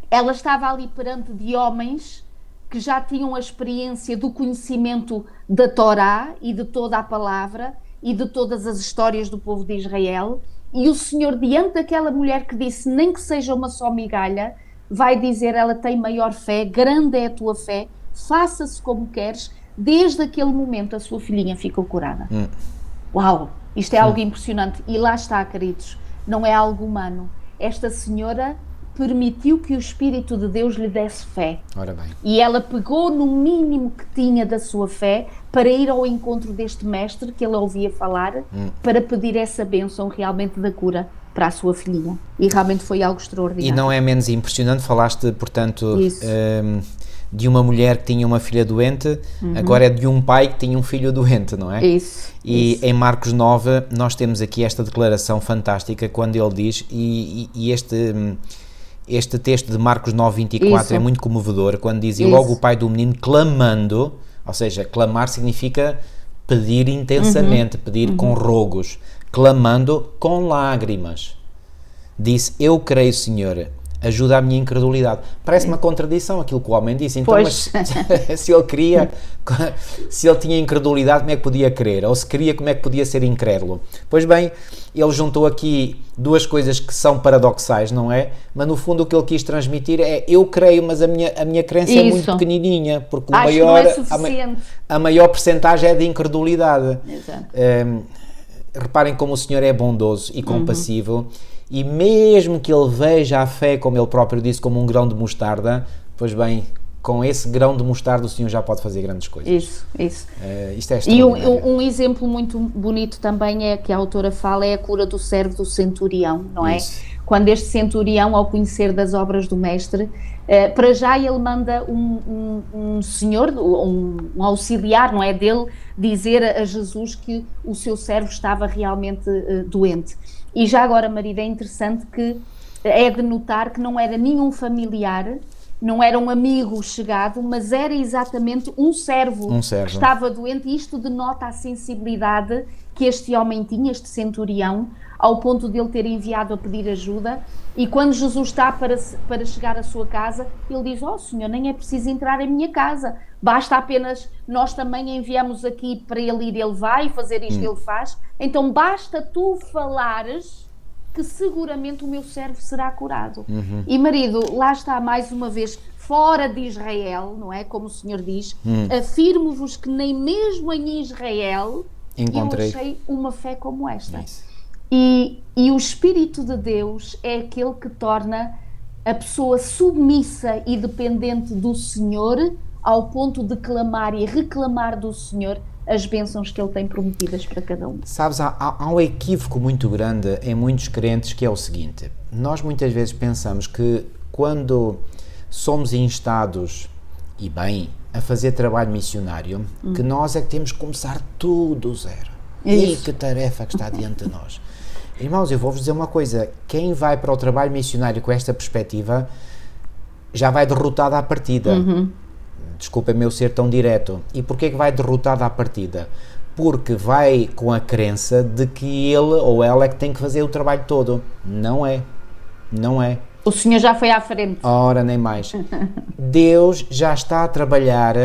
ela estava ali perante de homens que já tinham a experiência do conhecimento da Torá e de toda a palavra e de todas as histórias do povo de Israel, e o Senhor, diante daquela mulher que disse, nem que seja uma só migalha, vai dizer, ela tem maior fé, grande é a tua fé, faça-se como queres. Desde aquele momento a sua filhinha ficou curada. Uau, isto é algo impressionante. E lá está, queridos, não é algo humano. Esta senhora permitiu que o Espírito de Deus lhe desse fé. Ora bem. E ela pegou no mínimo que tinha da sua fé para ir ao encontro deste mestre que ela ouvia falar, para pedir essa bênção realmente da cura para a sua filhinha. E realmente foi algo extraordinário. E não é menos impressionante, falaste, portanto, de uma mulher que tinha uma filha doente, agora é de um pai que tinha um filho doente, não é? Isso. Em Marcos 9 nós temos aqui esta declaração fantástica quando ele diz, e este texto de Marcos 9:24 é muito comovedor, quando diz, e logo o pai do menino clamando, ou seja, clamar significa pedir intensamente, pedir com rogos, clamando com lágrimas, disse, eu creio, Senhor, ajuda a minha incredulidade. Parece uma contradição aquilo que o homem disse, então, mas se ele queria, se ele tinha incredulidade, como é que podia crer? Ou se queria, como é que podia ser incrédulo? Pois bem, ele juntou aqui duas coisas que são paradoxais, não é? Mas no fundo o que ele quis transmitir é, eu creio, mas a minha crença é muito pequenininha, porque a maior percentagem é de incredulidade. Exato. Reparem como o Senhor é bondoso e compassivo, e mesmo que ele veja a fé, como ele próprio disse, como um grão de mostarda, pois bem, com esse grão de mostarda o Senhor já pode fazer grandes coisas. Isso. Isto é extraordinário. E um exemplo muito bonito também é que a autora fala, é a cura do servo do centurião, não é? Isso. Quando este centurião, ao conhecer das obras do mestre, para já ele manda um senhor, um auxiliar, não é, dele, dizer a Jesus que o seu servo estava realmente doente. E já agora, marido, é interessante que é de notar que não era nenhum familiar, não era um amigo chegado, mas era exatamente um servo que estava doente, e isto denota a sensibilidade que este homem tinha, este centurião, ao ponto de ele ter enviado a pedir ajuda. E quando Jesus está para chegar à sua casa, ele diz, Senhor, nem é preciso entrar em minha casa, basta apenas, nós também enviamos aqui para ele ir, ele vai fazer isto, ele faz, então basta tu falares que seguramente o meu servo será curado. E marido, lá está mais uma vez, fora de Israel, não é? Como o Senhor diz, afirmo-vos que nem mesmo em Israel eu achei uma fé como esta. E o Espírito de Deus é aquele que torna a pessoa submissa e dependente do Senhor, ao ponto de clamar e reclamar do Senhor as bênçãos que Ele tem prometidas para cada um. Sabes, há um equívoco muito grande em muitos crentes, que é o seguinte: nós muitas vezes pensamos que quando somos instados, e bem, a fazer trabalho missionário, que nós é que temos que começar tudo do zero. E que tarefa que está diante de nós. Irmãos, eu vou-vos dizer uma coisa: quem vai para o trabalho missionário com esta perspectiva já vai derrotado à partida. Desculpa-me eu ser tão direto. E porquê que vai derrotado à partida? Porque vai com a crença de que ele ou ela é que tem que fazer o trabalho todo. Não é. Não é. O Senhor já foi à frente. Ora, nem mais. Deus já está a trabalhar,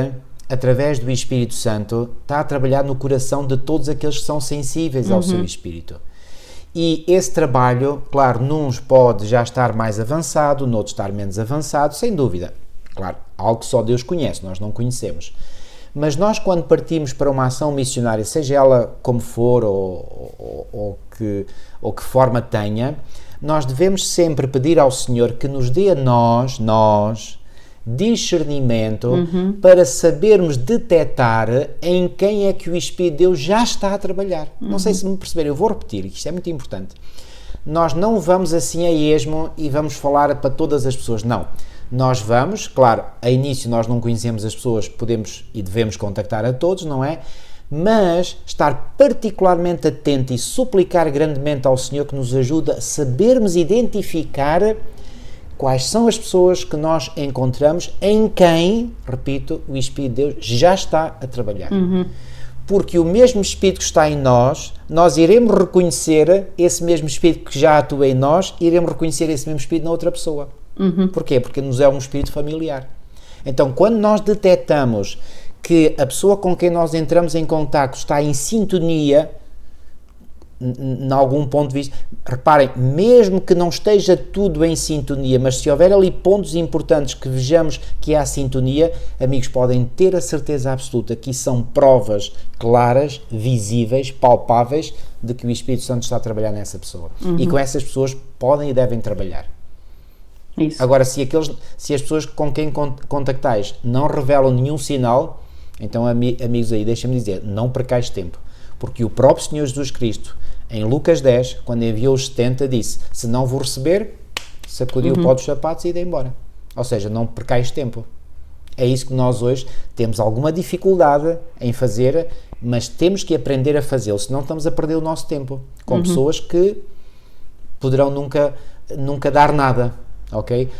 através do Espírito Santo, está a trabalhar no coração de todos aqueles que são sensíveis ao seu Espírito. E esse trabalho, claro, nuns pode já estar mais avançado, noutros estar menos avançado, sem dúvida. Claro, algo que só Deus conhece, nós não conhecemos. Mas nós, quando partimos para uma ação missionária, seja ela como for ou que forma tenha, nós devemos sempre pedir ao Senhor que nos dê a nós, discernimento para sabermos detectar em quem é que o Espírito de Deus já está a trabalhar. Não sei se me perceberam, eu vou repetir, isto é muito importante. Nós não vamos assim a esmo e vamos falar para todas as pessoas, não. Nós vamos, claro, a início nós não conhecemos as pessoas, podemos e devemos contactar a todos, não é? Mas estar particularmente atento e suplicar grandemente ao Senhor que nos ajude a sabermos identificar quais são as pessoas que nós encontramos em quem, repito, o Espírito de Deus já está a trabalhar. Porque o mesmo Espírito que está em nós iremos reconhecer esse mesmo Espírito que já atua em nós, iremos reconhecer esse mesmo Espírito na outra pessoa. Porquê? Porque nos é um Espírito familiar. Então, quando nós detectamos que a pessoa com quem nós entramos em contacto está em sintonia, em algum ponto de vista, reparem, mesmo que não esteja tudo em sintonia, mas se houver ali pontos importantes que vejamos que há sintonia, amigos, podem ter a certeza absoluta que são provas claras, visíveis, palpáveis, de que o Espírito Santo está a trabalhar nessa pessoa. E com essas pessoas podem e devem trabalhar. Isso. Agora, se as pessoas com quem contactais não revelam nenhum sinal, então, amigos aí, deixem-me dizer, não percais tempo, porque o próprio Senhor Jesus Cristo, em Lucas 10, quando enviou os 70, disse: se não vos receber, sacudiu o pó dos sapatos e ide embora. Ou seja, não percais tempo. É isso que nós hoje temos alguma dificuldade em fazer, mas temos que aprender a fazê-lo, senão estamos a perder o nosso tempo com pessoas que poderão nunca dar nada, ok?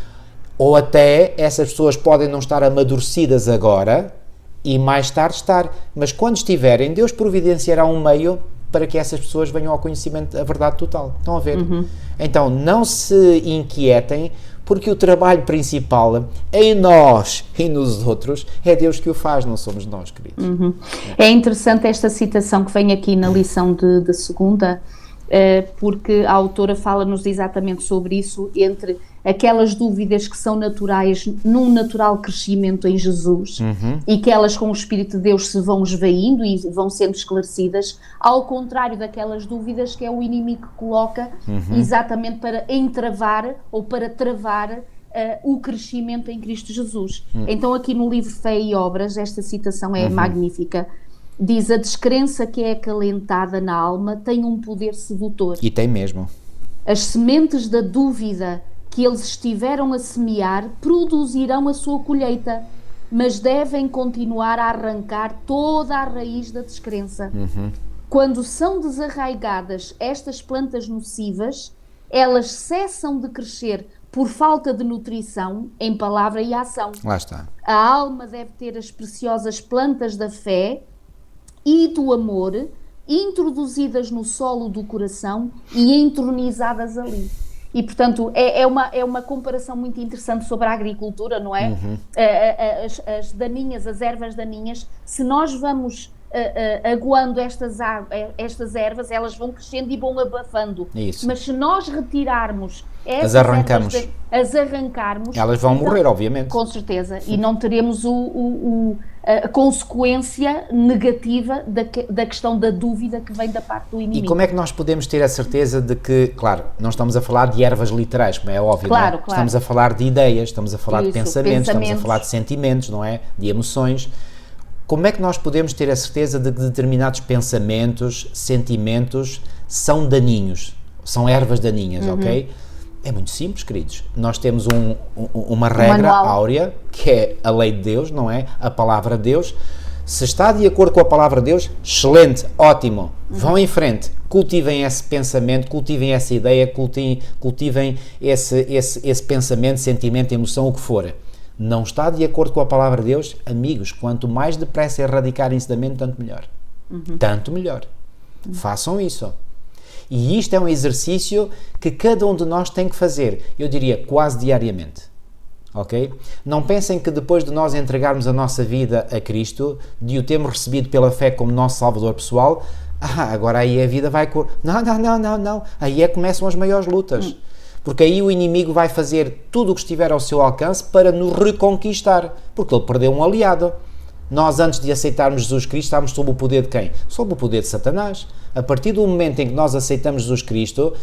Ou até essas pessoas podem não estar amadurecidas agora e mais tarde estar, mas quando estiverem, Deus providenciará um meio para que essas pessoas venham ao conhecimento da verdade total. Estão a ver? Então, não se inquietem, porque o trabalho principal em nós e nos outros é Deus que o faz, não somos nós, queridos. É interessante esta citação que vem aqui na lição de segunda, porque a autora fala-nos exatamente sobre isso, entre aquelas dúvidas que são naturais num natural crescimento em Jesus e que elas com o Espírito de Deus se vão esvaindo e vão sendo esclarecidas, ao contrário daquelas dúvidas que é o inimigo que coloca exatamente para entravar ou para travar o crescimento em Cristo Jesus. Então aqui no livro Fé e Obras, esta citação é magnífica, diz: a descrença que é acalentada na alma tem um poder sedutor. E tem mesmo. As sementes da dúvida que eles estiveram a semear produzirão a sua colheita, mas devem continuar a arrancar toda a raiz da descrença. Quando são desarraigadas estas plantas nocivas, elas cessam de crescer por falta de nutrição em palavra e ação. Lá está. A alma deve ter as preciosas plantas da fé e do amor introduzidas no solo do coração e entronizadas ali. E, portanto, é uma comparação muito interessante sobre a agricultura, não é? As daninhas, as ervas daninhas, se nós vamos aguando estas ervas, elas vão crescendo e vão abafando. Isso. Mas se nós retirarmos as arrancarmos, elas vão então, morrer, obviamente. Com certeza. E não teremos a consequência negativa da questão da dúvida que vem da parte do inimigo. E como é que nós podemos ter a certeza de que, claro, não estamos a falar de ervas literais, como é óbvio, claro, não é? Claro. Estamos a falar de ideias, estamos a falar de pensamentos, estamos a falar de sentimentos, sentimentos, não é? De emoções. Como é que nós podemos ter a certeza de que determinados pensamentos, sentimentos são daninhos, são ervas daninhas, ok? É muito simples, queridos. Nós temos uma regra áurea, que é a lei de Deus, não é? A palavra de Deus. Se está de acordo com a palavra de Deus, excelente, ótimo. Vão em frente, cultivem esse pensamento, cultivem essa ideia, cultivem esse pensamento, sentimento, emoção, o que for. Não está de acordo com a palavra de Deus, amigos, quanto mais depressa erradicarem-se da mente, tanto melhor. Tanto melhor. Façam isso. E isto é um exercício que cada um de nós tem que fazer, eu diria quase diariamente. Ok? Não pensem que depois de nós entregarmos a nossa vida a Cristo, de o termos recebido pela fé como nosso Salvador pessoal, agora aí a vida vai... Não. Aí é que começam as maiores lutas. Porque aí o inimigo vai fazer tudo o que estiver ao seu alcance para nos reconquistar. Porque ele perdeu um aliado. Nós, antes de aceitarmos Jesus Cristo, estávamos sob o poder de quem? Sob o poder de Satanás. A partir do momento em que nós aceitamos Jesus Cristo,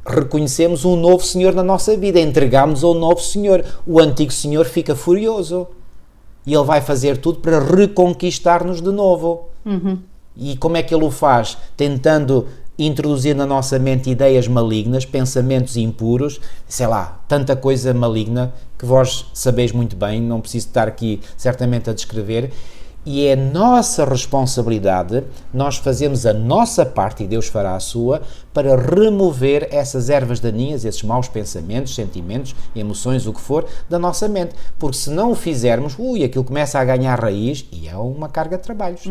reconhecemos um novo Senhor na nossa vida, entregamos ao novo Senhor. O antigo Senhor fica furioso. E ele vai fazer tudo para reconquistar-nos de novo. E como é que ele o faz? Tentando introduzir na nossa mente ideias malignas, pensamentos impuros, sei lá, tanta coisa maligna que vós sabeis muito bem, não preciso estar aqui certamente a descrever, e é nossa responsabilidade, nós fazemos a nossa parte e Deus fará a sua, para remover essas ervas daninhas, esses maus pensamentos, sentimentos, emoções, o que for, da nossa mente, porque se não o fizermos, aquilo começa a ganhar raiz e é uma carga de trabalhos.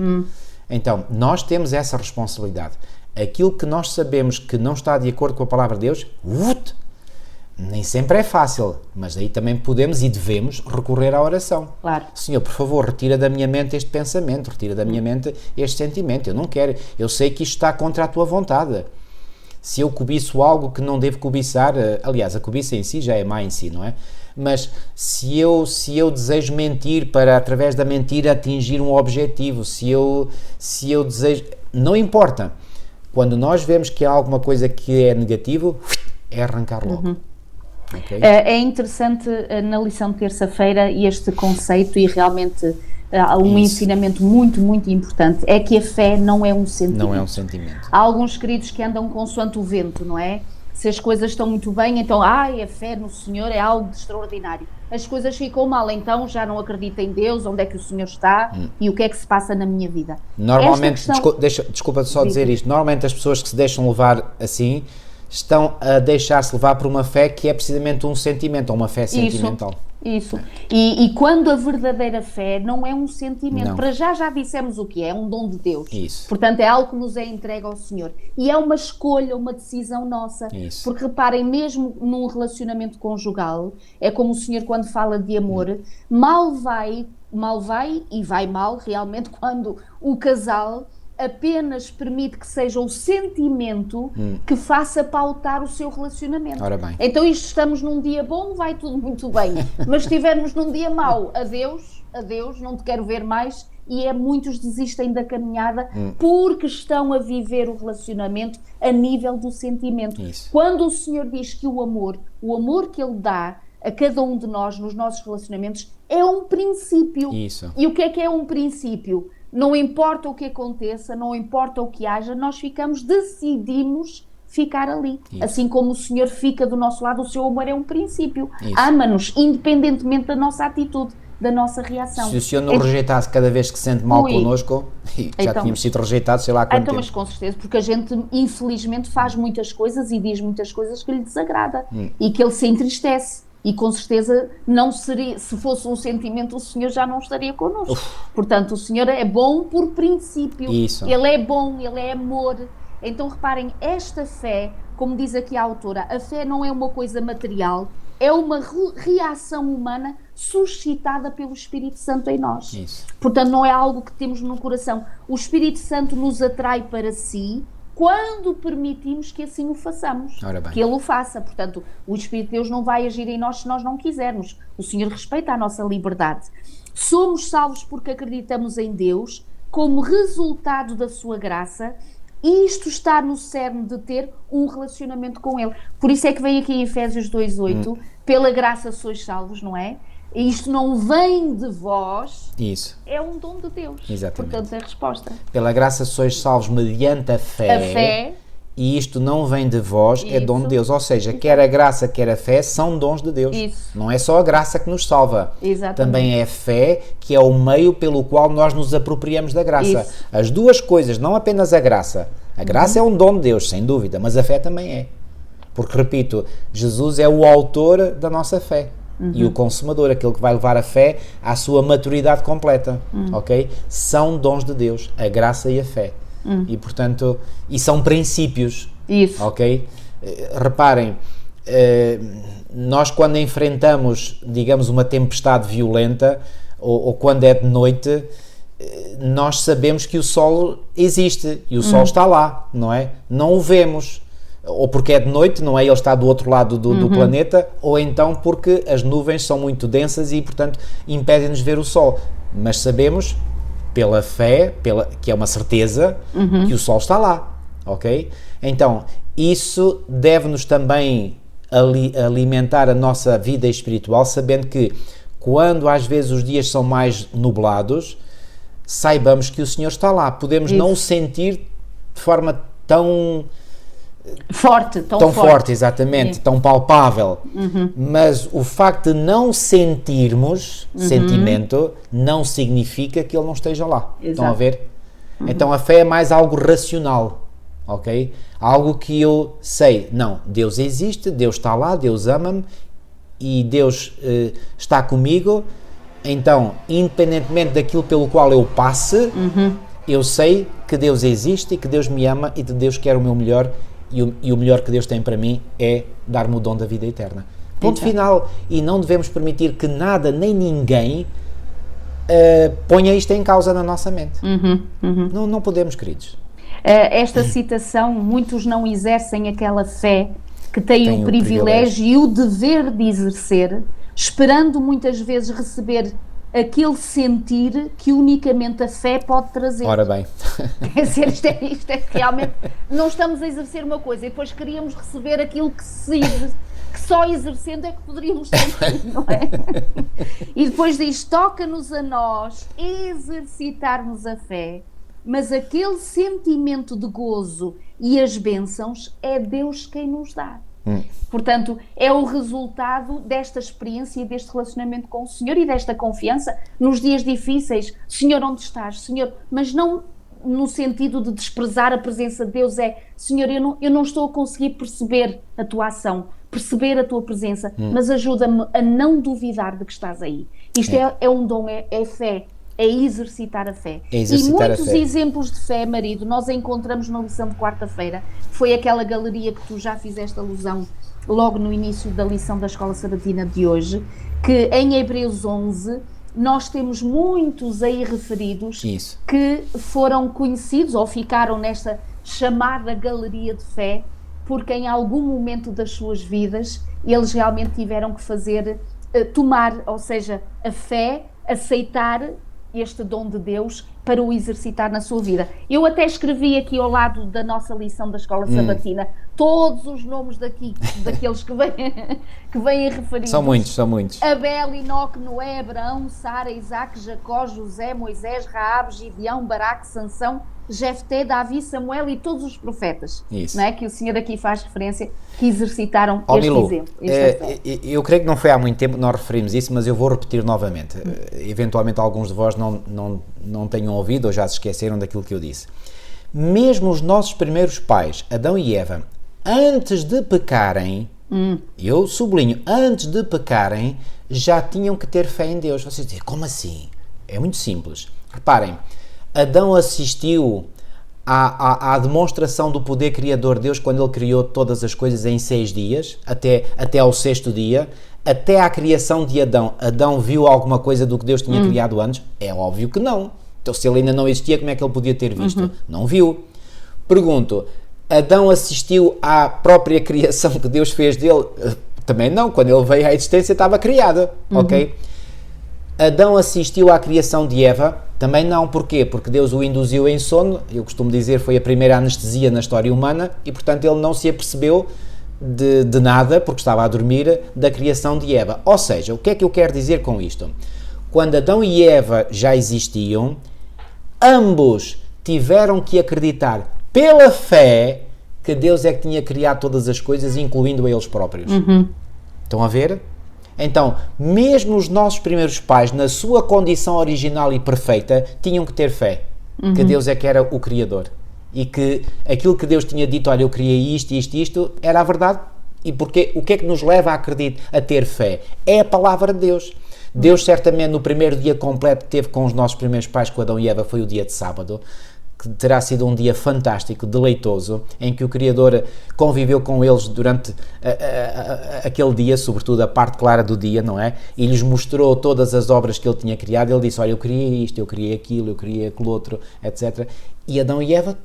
Então, nós temos essa responsabilidade. Aquilo que nós sabemos que não está de acordo com a palavra de Deus, nem sempre é fácil, mas aí também podemos e devemos recorrer à oração. Claro. Senhor, por favor, retira da minha mente este pensamento, retira da minha mente este sentimento, eu não quero, eu sei que isto está contra a tua vontade. Se eu cobiço algo que não devo cobiçar, aliás, a cobiça em si já é má em si, não é? Mas se eu desejo mentir para, através da mentira, atingir um objetivo, se eu desejo... Não importa. Quando nós vemos que há alguma coisa que é negativo, é arrancar logo. Okay? É interessante na lição de terça-feira este conceito e realmente há um ensinamento muito, muito importante, é que a fé não é um sentimento. Não é um sentimento. Há alguns queridos que andam consoante o vento, não é? Se as coisas estão muito bem, então, a fé no Senhor é algo de extraordinário. As coisas ficam mal, então já não acredito em Deus, onde é que o Senhor está e o que é que se passa na minha vida. Normalmente, desculpa só dizer isto, normalmente as pessoas que se deixam levar assim, estão a deixar-se levar por uma fé que é precisamente um sentimento, ou uma fé sentimental. Isso. E quando a verdadeira fé não é um sentimento, Não. para já dissemos o que é um dom de Deus. Isso. Portanto, é algo que nos é entregue ao Senhor. E é uma escolha, uma decisão nossa. Isso. Porque reparem, mesmo num relacionamento conjugal, é como o Senhor quando fala de amor, mal vai e vai mal realmente quando o casal apenas permite que seja o sentimento que faça pautar o seu relacionamento. Ora bem. Então estamos num dia bom, vai tudo muito bem, mas se estivermos num dia mau, adeus, não te quero ver mais, e muitos desistem da caminhada porque estão a viver o relacionamento a nível do sentimento. Isso. Quando o Senhor diz que o amor que Ele dá a cada um de nós nos nossos relacionamentos é um princípio. Isso. E o que é um princípio? Não importa o que aconteça, não importa o que haja, nós decidimos ficar ali. Isso. Assim como o Senhor fica do nosso lado, o seu amor é um princípio. Isso. Ama-nos, independentemente da nossa atitude, da nossa reação. Se o Senhor nos rejeitasse cada vez que se sente mal connosco, já Então, tínhamos sido rejeitados, sei lá quanto tempo. Mas com certeza, porque a gente infelizmente faz muitas coisas e diz muitas coisas que lhe desagrada e que ele se entristece. E com certeza não seria, se fosse um sentimento, o Senhor já não estaria connosco. Portanto, o Senhor é bom por princípio. Isso. Ele é bom, Ele é amor. Então reparem, esta fé, como diz aqui a autora, a fé não é uma coisa material, é uma reação humana suscitada pelo Espírito Santo em nós. Isso. Portanto, não é algo que temos no coração. O Espírito Santo nos atrai para si quando permitimos que assim o façamos, Ora bem. que Ele o faça. Portanto, o Espírito de Deus não vai agir em nós se nós não quisermos. O Senhor respeita a nossa liberdade. Somos salvos porque acreditamos em Deus como resultado da sua graça, e isto está no cerne de ter um relacionamento com Ele. Por isso é que vem aqui em Efésios 2:8, pela graça sois salvos, não é? e isto não vem de vós, Isso, é um dom de Deus. exatamente. Portanto, é a resposta. Pela graça sois salvos mediante a A fé, e isto não vem de vós, é dom de Isso. Deus. Ou seja, quer a graça, quer a fé são dons de Deus. Isso. Não é só a graça que nos salva. Exatamente. Também é a fé que é o meio pelo qual nós nos apropriamos da graça. Isso. As duas coisas, não apenas a graça. A graça é um dom de Deus, sem dúvida, mas a fé também é. Porque, repito, Jesus é o autor da nossa fé. E o consumador, aquele que vai levar a fé à sua maturidade completa, ok? São dons de Deus, a graça e a fé. E, portanto, e são princípios, isso. ok? Reparem, nós quando enfrentamos, digamos, uma tempestade violenta, ou quando é de noite, nós sabemos que o sol existe, e o sol está lá, não é? Não o vemos. Ou porque é de noite, não é? Ele está do outro lado do planeta, ou então porque as nuvens são muito densas e, portanto, impedem-nos ver o sol. Mas sabemos, pela fé, que é uma certeza, que o sol está lá, ok? Então, isso deve-nos também alimentar a nossa vida espiritual, sabendo que, quando às vezes os dias são mais nublados, saibamos que o Senhor está lá. Podemos não o sentir de forma tão tão forte, exatamente, tão palpável, mas o facto de não sentirmos sentimento não significa que ele não esteja lá. Exato. Estão a ver? Então a fé é mais algo racional, ok? Algo que eu sei, não, Deus existe, Deus está lá, Deus ama-me e Deus está comigo, então independentemente daquilo pelo qual eu passe, eu sei que Deus existe e que Deus me ama e que Deus quer o meu melhor. E o melhor que Deus tem para mim é dar-me o dom da vida eterna. Ponto final. E não devemos permitir que nada nem ninguém ponha isto em causa na nossa mente. Não podemos, queridos. Esta citação, muitos não exercem aquela fé que têm o privilégio e o dever de exercer, esperando muitas vezes receber aquele sentir que unicamente a fé pode trazer. Ora bem. Quer dizer, isto é que realmente não estamos a exercer uma coisa e depois queríamos receber aquilo que só exercendo é que poderíamos sentir, não é? E depois diz, toca-nos a nós exercitarmos a fé, mas aquele sentimento de gozo e as bênçãos é Deus quem nos dá. Portanto, é o resultado desta experiência e deste relacionamento com o Senhor e desta confiança nos dias difíceis. Senhor, onde estás? Senhor, mas não no sentido de desprezar a presença de Deus, Senhor, eu não estou a conseguir perceber a tua ação, perceber a tua presença, mas ajuda-me a não duvidar de que estás aí. Isto é um dom, é fé. É exercitar a fé. E muitos exemplos de fé, marido, nós encontramos na lição de quarta-feira. Foi aquela galeria que tu já fizeste alusão logo no início da lição da Escola Sabatina de hoje, que em Hebreus 11 nós temos muitos aí referidos que foram conhecidos ou ficaram nesta chamada galeria de fé, porque em algum momento das suas vidas eles realmente tiveram que tomar, ou seja, a fé, aceitar este dom de Deus para o exercitar na sua vida. Eu até escrevi aqui ao lado da nossa lição da Escola Sabatina todos os nomes daqueles que vêm referidos. São muitos. Abel, Enoque, Noé, Abraão, Sara, Isaac, Jacó, José, Moisés, Raabe, Gideão, Baraque, Sansão, Jefté, Davi, Samuel e todos os profetas. Isso. Não é? Que o Senhor aqui faz referência, que exercitaram este Milu, exemplo. Eu creio que não foi há muito tempo que nós referimos isso, mas eu vou repetir novamente. Eventualmente alguns de vós não tenham ouvido ou já se esqueceram daquilo que eu disse. Mesmo os nossos primeiros pais, Adão e Eva, antes de pecarem, eu sublinho, antes de pecarem, já tinham que ter fé em Deus. Vocês dizem, como assim? É muito simples. Reparem, Adão assistiu à demonstração do poder criador de Deus quando ele criou todas as coisas em 6 dias, até ao 6º dia, até à criação de Adão. Adão viu alguma coisa do que Deus tinha criado antes? É óbvio que não. Então, se ele ainda não existia, como é que ele podia ter visto? Não viu. Pergunto, Adão assistiu à própria criação que Deus fez dele? Também não. Quando ele veio à existência, estava criada, ok? Adão assistiu à criação de Eva? Também não. Porquê? Porque Deus o induziu em sono. Eu costumo dizer, foi a primeira anestesia na história humana e, portanto, ele não se apercebeu de nada, porque estava a dormir, da criação de Eva. Ou seja, o que é que eu quero dizer com isto? Quando Adão e Eva já existiam, ambos tiveram que acreditar pela fé que Deus é que tinha criado todas as coisas, incluindo a eles próprios. Estão a ver? Então, mesmo os nossos primeiros pais, na sua condição original e perfeita, tinham que ter fé, que Deus é que era o Criador. E que aquilo que Deus tinha dito, olha, eu criei isto, era a verdade. E porque, o que é que nos leva a acreditar, a ter fé? É a palavra de Deus. Deus certamente no primeiro dia completo que teve com os nossos primeiros pais, com Adão e Eva, foi o dia de sábado, que terá sido um dia fantástico, deleitoso, em que o Criador conviveu com eles durante aquele dia, sobretudo a parte clara do dia, não é? E lhes mostrou todas as obras que ele tinha criado. Ele disse, olha, eu criei isto, eu criei aquilo, eu criei aquele outro, etc. E Adão e Eva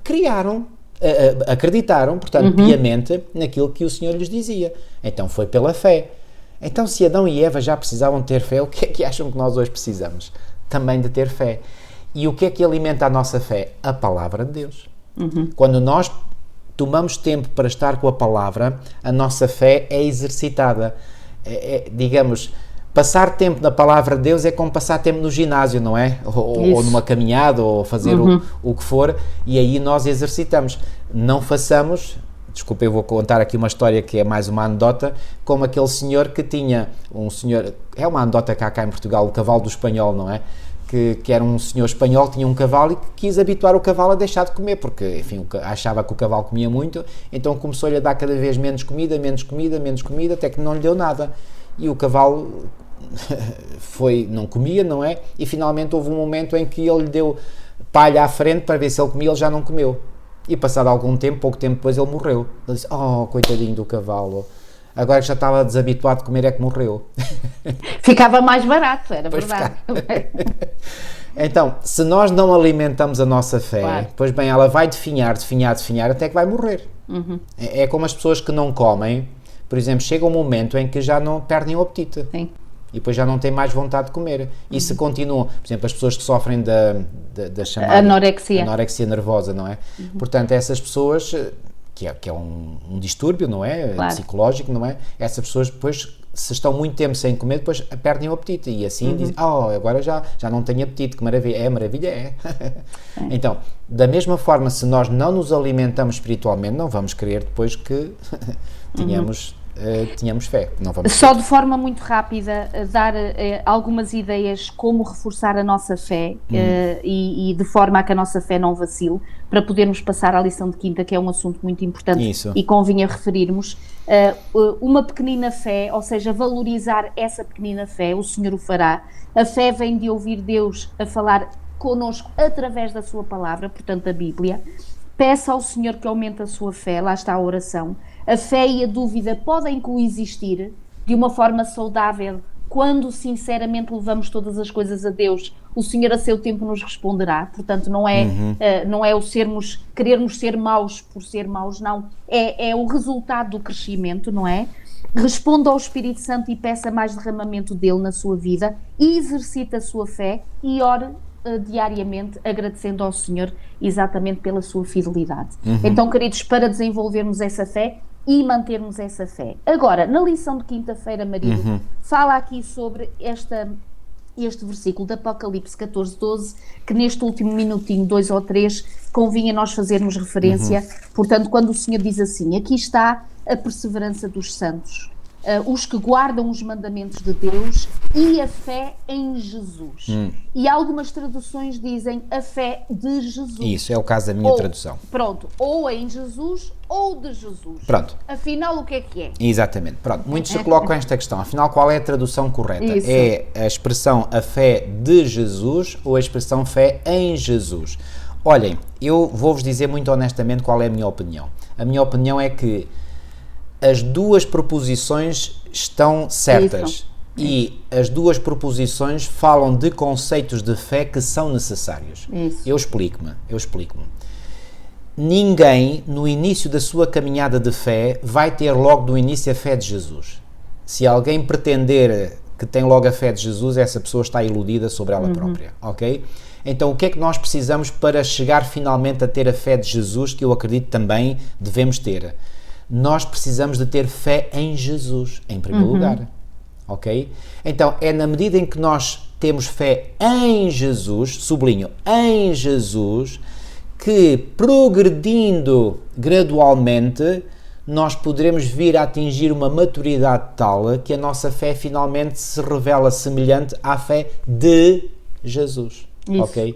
acreditaram, portanto, piamente, naquilo que o Senhor lhes dizia. Então foi pela fé. Então, se Adão e Eva já precisavam ter fé, o que é que acham que nós hoje precisamos? Também de ter fé. E o que é que alimenta a nossa fé? A palavra de Deus. Quando nós tomamos tempo para estar com a palavra, a nossa fé é exercitada. Digamos, passar tempo na palavra de Deus é como passar tempo no ginásio, não é? Ou numa caminhada, ou fazer o que for, e aí nós exercitamos. Não façamos... Desculpa, eu vou contar aqui uma história que é mais uma anedota, como aquele senhor que tinha, é uma anedota cá em Portugal, o cavalo do espanhol, não é? Que era um senhor espanhol, tinha um cavalo e que quis habituar o cavalo a deixar de comer, porque, enfim, achava que o cavalo comia muito, então começou-lhe a dar cada vez menos comida, até que não lhe deu nada. E o cavalo não comia, não é? E finalmente houve um momento em que ele lhe deu palha à frente para ver se ele comia, ele já não comeu. E passado algum tempo, pouco tempo depois, ele morreu. Ele disse, oh, coitadinho do cavalo, agora que já estava desabituado de comer é que morreu. Ficava mais barato, era Pois verdade. Então, se nós não alimentamos a nossa fé, Claro. pois bem, ela vai definhar, até que vai morrer. É como as pessoas que não comem, por exemplo, chega um momento em que já não perdem o apetite. Sim. E depois já não têm mais vontade de comer. E se continuam, por exemplo, as pessoas que sofrem da chamada anorexia nervosa, não é? Portanto, essas pessoas, que é um distúrbio, não é? Claro. Psicológico, não é? Essas pessoas depois, se estão muito tempo sem comer, depois perdem o apetite. E assim dizem, agora já não tenho apetite, que maravilha. Maravilha é. Então, da mesma forma, se nós não nos alimentamos espiritualmente, não vamos querer depois que tínhamos fé. Não vamos Só de forma muito rápida, dar algumas ideias como reforçar a nossa fé e de forma a que a nossa fé não vacile, para podermos passar à lição de quinta, que é um assunto muito importante. Isso. E convinha referirmos. Uma pequenina fé, ou seja, valorizar essa pequenina fé, o Senhor o fará. A fé vem de ouvir Deus a falar connosco através da sua palavra, portanto a Bíblia. Peça ao Senhor que aumente a sua fé, lá está a oração. A fé e a dúvida podem coexistir de uma forma saudável quando sinceramente levamos todas as coisas a Deus. O Senhor a seu tempo nos responderá, portanto não é o querermos ser maus por ser maus, não, é o resultado do crescimento, não é? Responda ao Espírito Santo e peça mais derramamento dele na sua vida, e exercita a sua fé e ore diariamente, agradecendo ao Senhor exatamente pela sua fidelidade. Então, queridos, para desenvolvermos essa fé e mantermos essa fé. Agora, na lição de quinta-feira, Marido, fala aqui sobre este versículo de Apocalipse 14:12, que neste último minutinho, 2 ou 3, convinha nós fazermos referência. Portanto, quando o Senhor diz assim, aqui está a perseverança dos santos, os que guardam os mandamentos de Deus e a fé em Jesus. E algumas traduções dizem a fé de Jesus. Isso, é o caso da minha tradução. Pronto, ou em Jesus ou de Jesus. Pronto. Afinal, o que é? Exatamente. Pronto, muitos se colocam esta questão. Afinal, qual é a tradução correta? Isso. É a expressão a fé de Jesus ou a expressão fé em Jesus? Olhem, eu vou-vos dizer muito honestamente qual é a minha opinião. A minha opinião é que as duas proposições estão certas. Isso. E as duas proposições falam de conceitos de fé que são necessários. Isso. Eu explico-me. Ninguém, no início da sua caminhada de fé, vai ter logo do início a fé de Jesus. Se alguém pretender que tem logo a fé de Jesus, essa pessoa está iludida sobre ela própria, ok? Então, o que é que nós precisamos para chegar finalmente a ter a fé de Jesus, que eu acredito também devemos ter? nós precisamos de ter fé em Jesus, em primeiro lugar. Ok? Então, é na medida em que nós temos fé em Jesus, sublinho, em Jesus, que progredindo gradualmente, nós poderemos vir a atingir uma maturidade tal que a nossa fé finalmente se revela semelhante à fé de Jesus. Isso. Ok?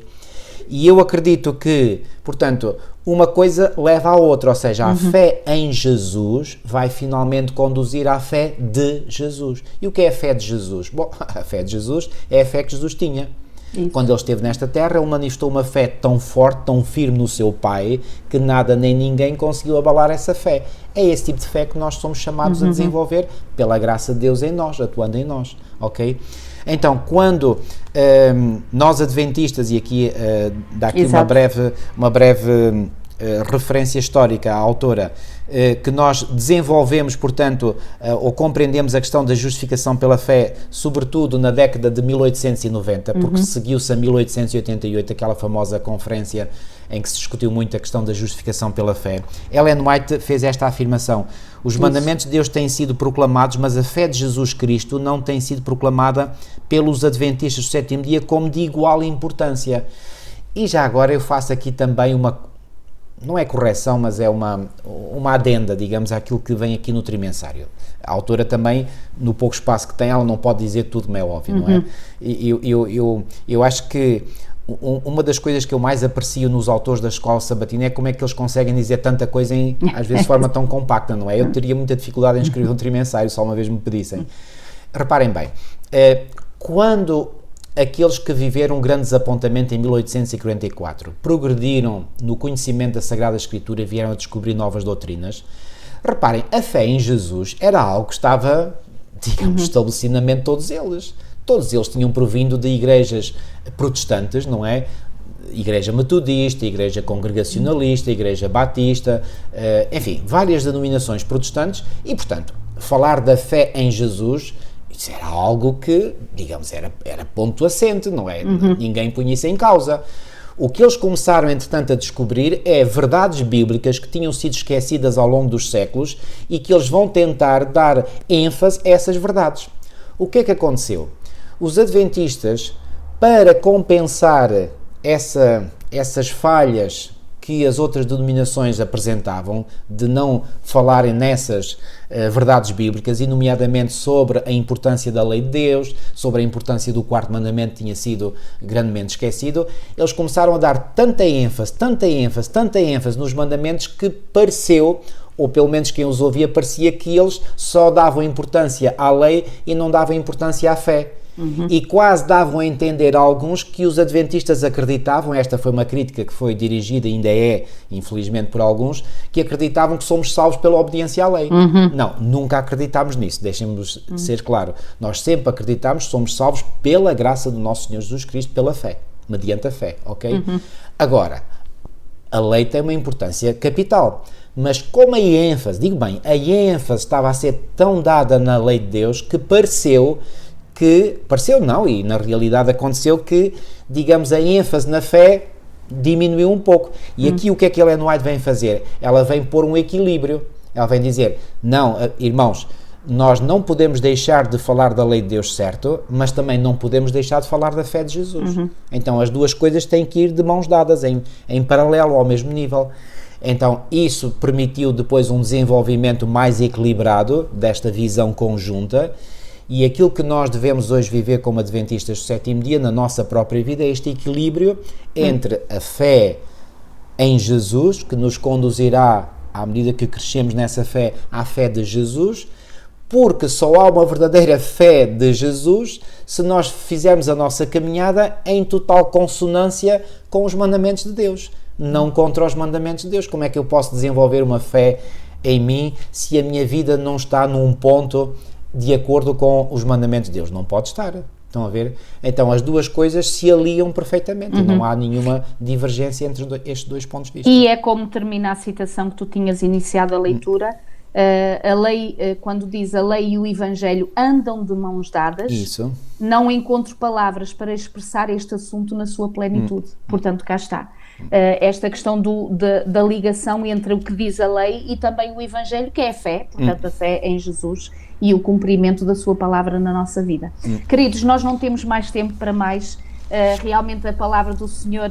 E eu acredito que, portanto, uma coisa leva à outra, ou seja, a fé em Jesus vai finalmente conduzir à fé de Jesus. E o que é a fé de Jesus? Bom, a fé de Jesus é a fé que Jesus tinha. Isso. Quando ele esteve nesta terra, ele manifestou uma fé tão forte, tão firme no seu Pai, que nada nem ninguém conseguiu abalar essa fé. É esse tipo de fé que nós somos chamados a desenvolver pela graça de Deus em nós, atuando em nós, ok? Então, quando nós adventistas, e aqui dá aqui uma breve referência histórica à autora, que nós desenvolvemos, portanto, ou compreendemos a questão da justificação pela fé, sobretudo na década de 1890, porque seguiu-se a 1888, aquela famosa conferência em que se discutiu muito a questão da justificação pela fé. Ellen White fez esta afirmação: os mandamentos de Deus têm sido proclamados, mas a fé de Jesus Cristo não tem sido proclamada pelos adventistas do sétimo dia como de igual importância. E já agora eu faço aqui também não é correção, mas é uma adenda, digamos, àquilo que vem aqui no trimensário. A autora também, no pouco espaço que tem, ela não pode dizer tudo, como é óbvio, não é? Eu acho que uma das coisas que eu mais aprecio nos autores da escola sabatina é como é que eles conseguem dizer tanta coisa às vezes de forma tão compacta, não é? Eu teria muita dificuldade em escrever um trimensário, só uma vez me pedissem. Reparem bem, quando aqueles que viveram um grande desapontamento em 1844 progrediram no conhecimento da Sagrada Escritura e vieram a descobrir novas doutrinas, reparem, a fé em Jesus era algo que estava, digamos, estabelecido na mente de todos eles. Todos eles tinham provindo de igrejas protestantes, não é? Igreja metodista, igreja congregacionalista, igreja batista, enfim, várias denominações protestantes e, portanto, falar da fé em Jesus, isso era algo que, digamos, era ponto assente, não é? Ninguém punha isso em causa. O que eles começaram, entretanto, a descobrir é verdades bíblicas que tinham sido esquecidas ao longo dos séculos e que eles vão tentar dar ênfase a essas verdades. O que é que aconteceu? Os adventistas, para compensar essas falhas que as outras denominações apresentavam, de não falarem nessas verdades bíblicas, e nomeadamente sobre a importância da lei de Deus, sobre a importância do quarto mandamento que tinha sido grandemente esquecido, eles começaram a dar tanta ênfase nos mandamentos que pareceu, ou pelo menos quem os ouvia, parecia que eles só davam importância à lei e não davam importância à fé. E quase davam a entender a alguns que os adventistas acreditavam, esta foi uma crítica que foi dirigida, ainda é, infelizmente por alguns, que acreditavam que somos salvos pela obediência à lei. Não, nunca acreditámos nisso, deixem-nos ser claro. Nós sempre acreditamos que somos salvos pela graça do nosso Senhor Jesus Cristo, pela fé, mediante a fé, ok? Agora, a lei tem uma importância capital, mas como a ênfase, digo bem, a ênfase estava a ser tão dada na lei de Deus que pareceu não, e na realidade aconteceu que, digamos, a ênfase na fé diminuiu um pouco. E aqui o que é que a Ellen White vem fazer? Ela vem pôr um equilíbrio. Ela vem dizer, não, irmãos, nós não podemos deixar de falar da lei de Deus, certo, mas também não podemos deixar de falar da fé de Jesus. Então as duas coisas têm que ir de mãos dadas, em paralelo, ao mesmo nível. Então isso permitiu depois um desenvolvimento mais equilibrado desta visão conjunta. E aquilo que nós devemos hoje viver como adventistas do sétimo dia, na nossa própria vida, é este equilíbrio entre a fé em Jesus, que nos conduzirá, à medida que crescemos nessa fé, à fé de Jesus, porque só há uma verdadeira fé de Jesus se nós fizermos a nossa caminhada em total consonância com os mandamentos de Deus, não contra os mandamentos de Deus. Como é que eu posso desenvolver uma fé em mim se a minha vida não está num ponto de acordo com os mandamentos de Deus? Não pode estar. Estão a ver? Então as duas coisas se aliam perfeitamente e não há nenhuma divergência entre estes dois pontos de vista. E é como termina a citação que tu tinhas iniciado a leitura. A lei, quando diz a lei e o Evangelho andam de mãos dadas, não encontro palavras para expressar este assunto na sua plenitude. Portanto, cá está. esta questão da ligação entre o que diz a lei e também o Evangelho, que é a fé, portanto a fé em Jesus e o cumprimento da sua palavra na nossa vida. Queridos, nós não temos mais tempo para mais. Realmente a palavra do Senhor,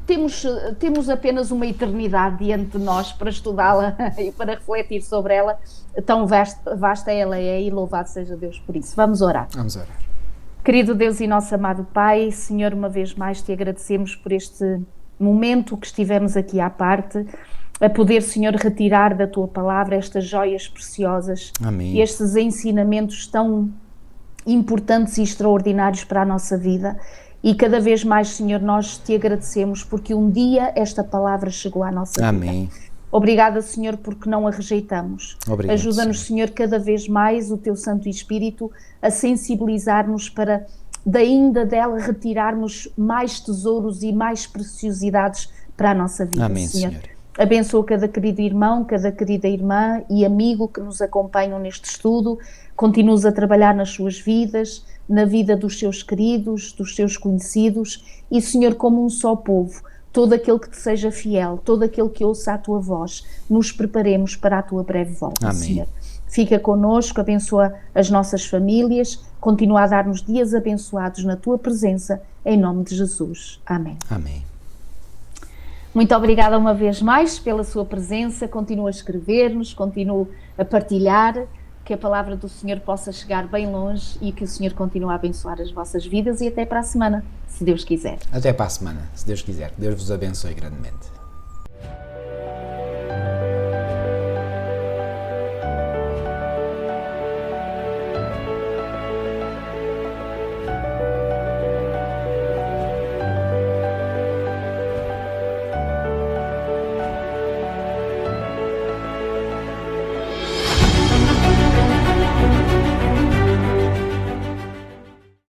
temos apenas uma eternidade diante de nós para estudá-la e para refletir sobre ela, tão vasta ela é, e louvado seja Deus por isso. Vamos orar. Vamos orar. Querido Deus e nosso amado Pai, Senhor, uma vez mais te agradecemos por este momento que estivemos aqui à parte, a poder, Senhor, retirar da Tua palavra estas joias preciosas. Amém. E estes ensinamentos tão importantes e extraordinários para a nossa vida, e cada vez mais, Senhor, nós te agradecemos porque um dia esta palavra chegou à nossa vida. Amém. Obrigada, Senhor, porque não a rejeitamos. Obrigado, ajuda-nos, Senhor, cada vez mais o Teu Santo Espírito a sensibilizar-nos para ainda dela retirarmos mais tesouros e mais preciosidades para a nossa vida. Amém, Senhor. Senhor. Abençoa cada querido irmão, cada querida irmã e amigo que nos acompanham neste estudo. Continua a trabalhar nas suas vidas, na vida dos seus queridos, dos seus conhecidos e, Senhor, como um só povo, todo aquele que te seja fiel, todo aquele que ouça a tua voz, nos preparemos para a tua breve volta, Amém. Senhor. Fica connosco, abençoa as nossas famílias, continua a dar-nos dias abençoados na tua presença, em nome de Jesus. Amém. Amém. Muito obrigada uma vez mais pela sua presença, continua a escrever-nos, continua a partilhar, que a palavra do Senhor possa chegar bem longe e que o Senhor continue a abençoar as vossas vidas e até para a semana, se Deus quiser. Até para a semana, se Deus quiser. Deus vos abençoe grandemente.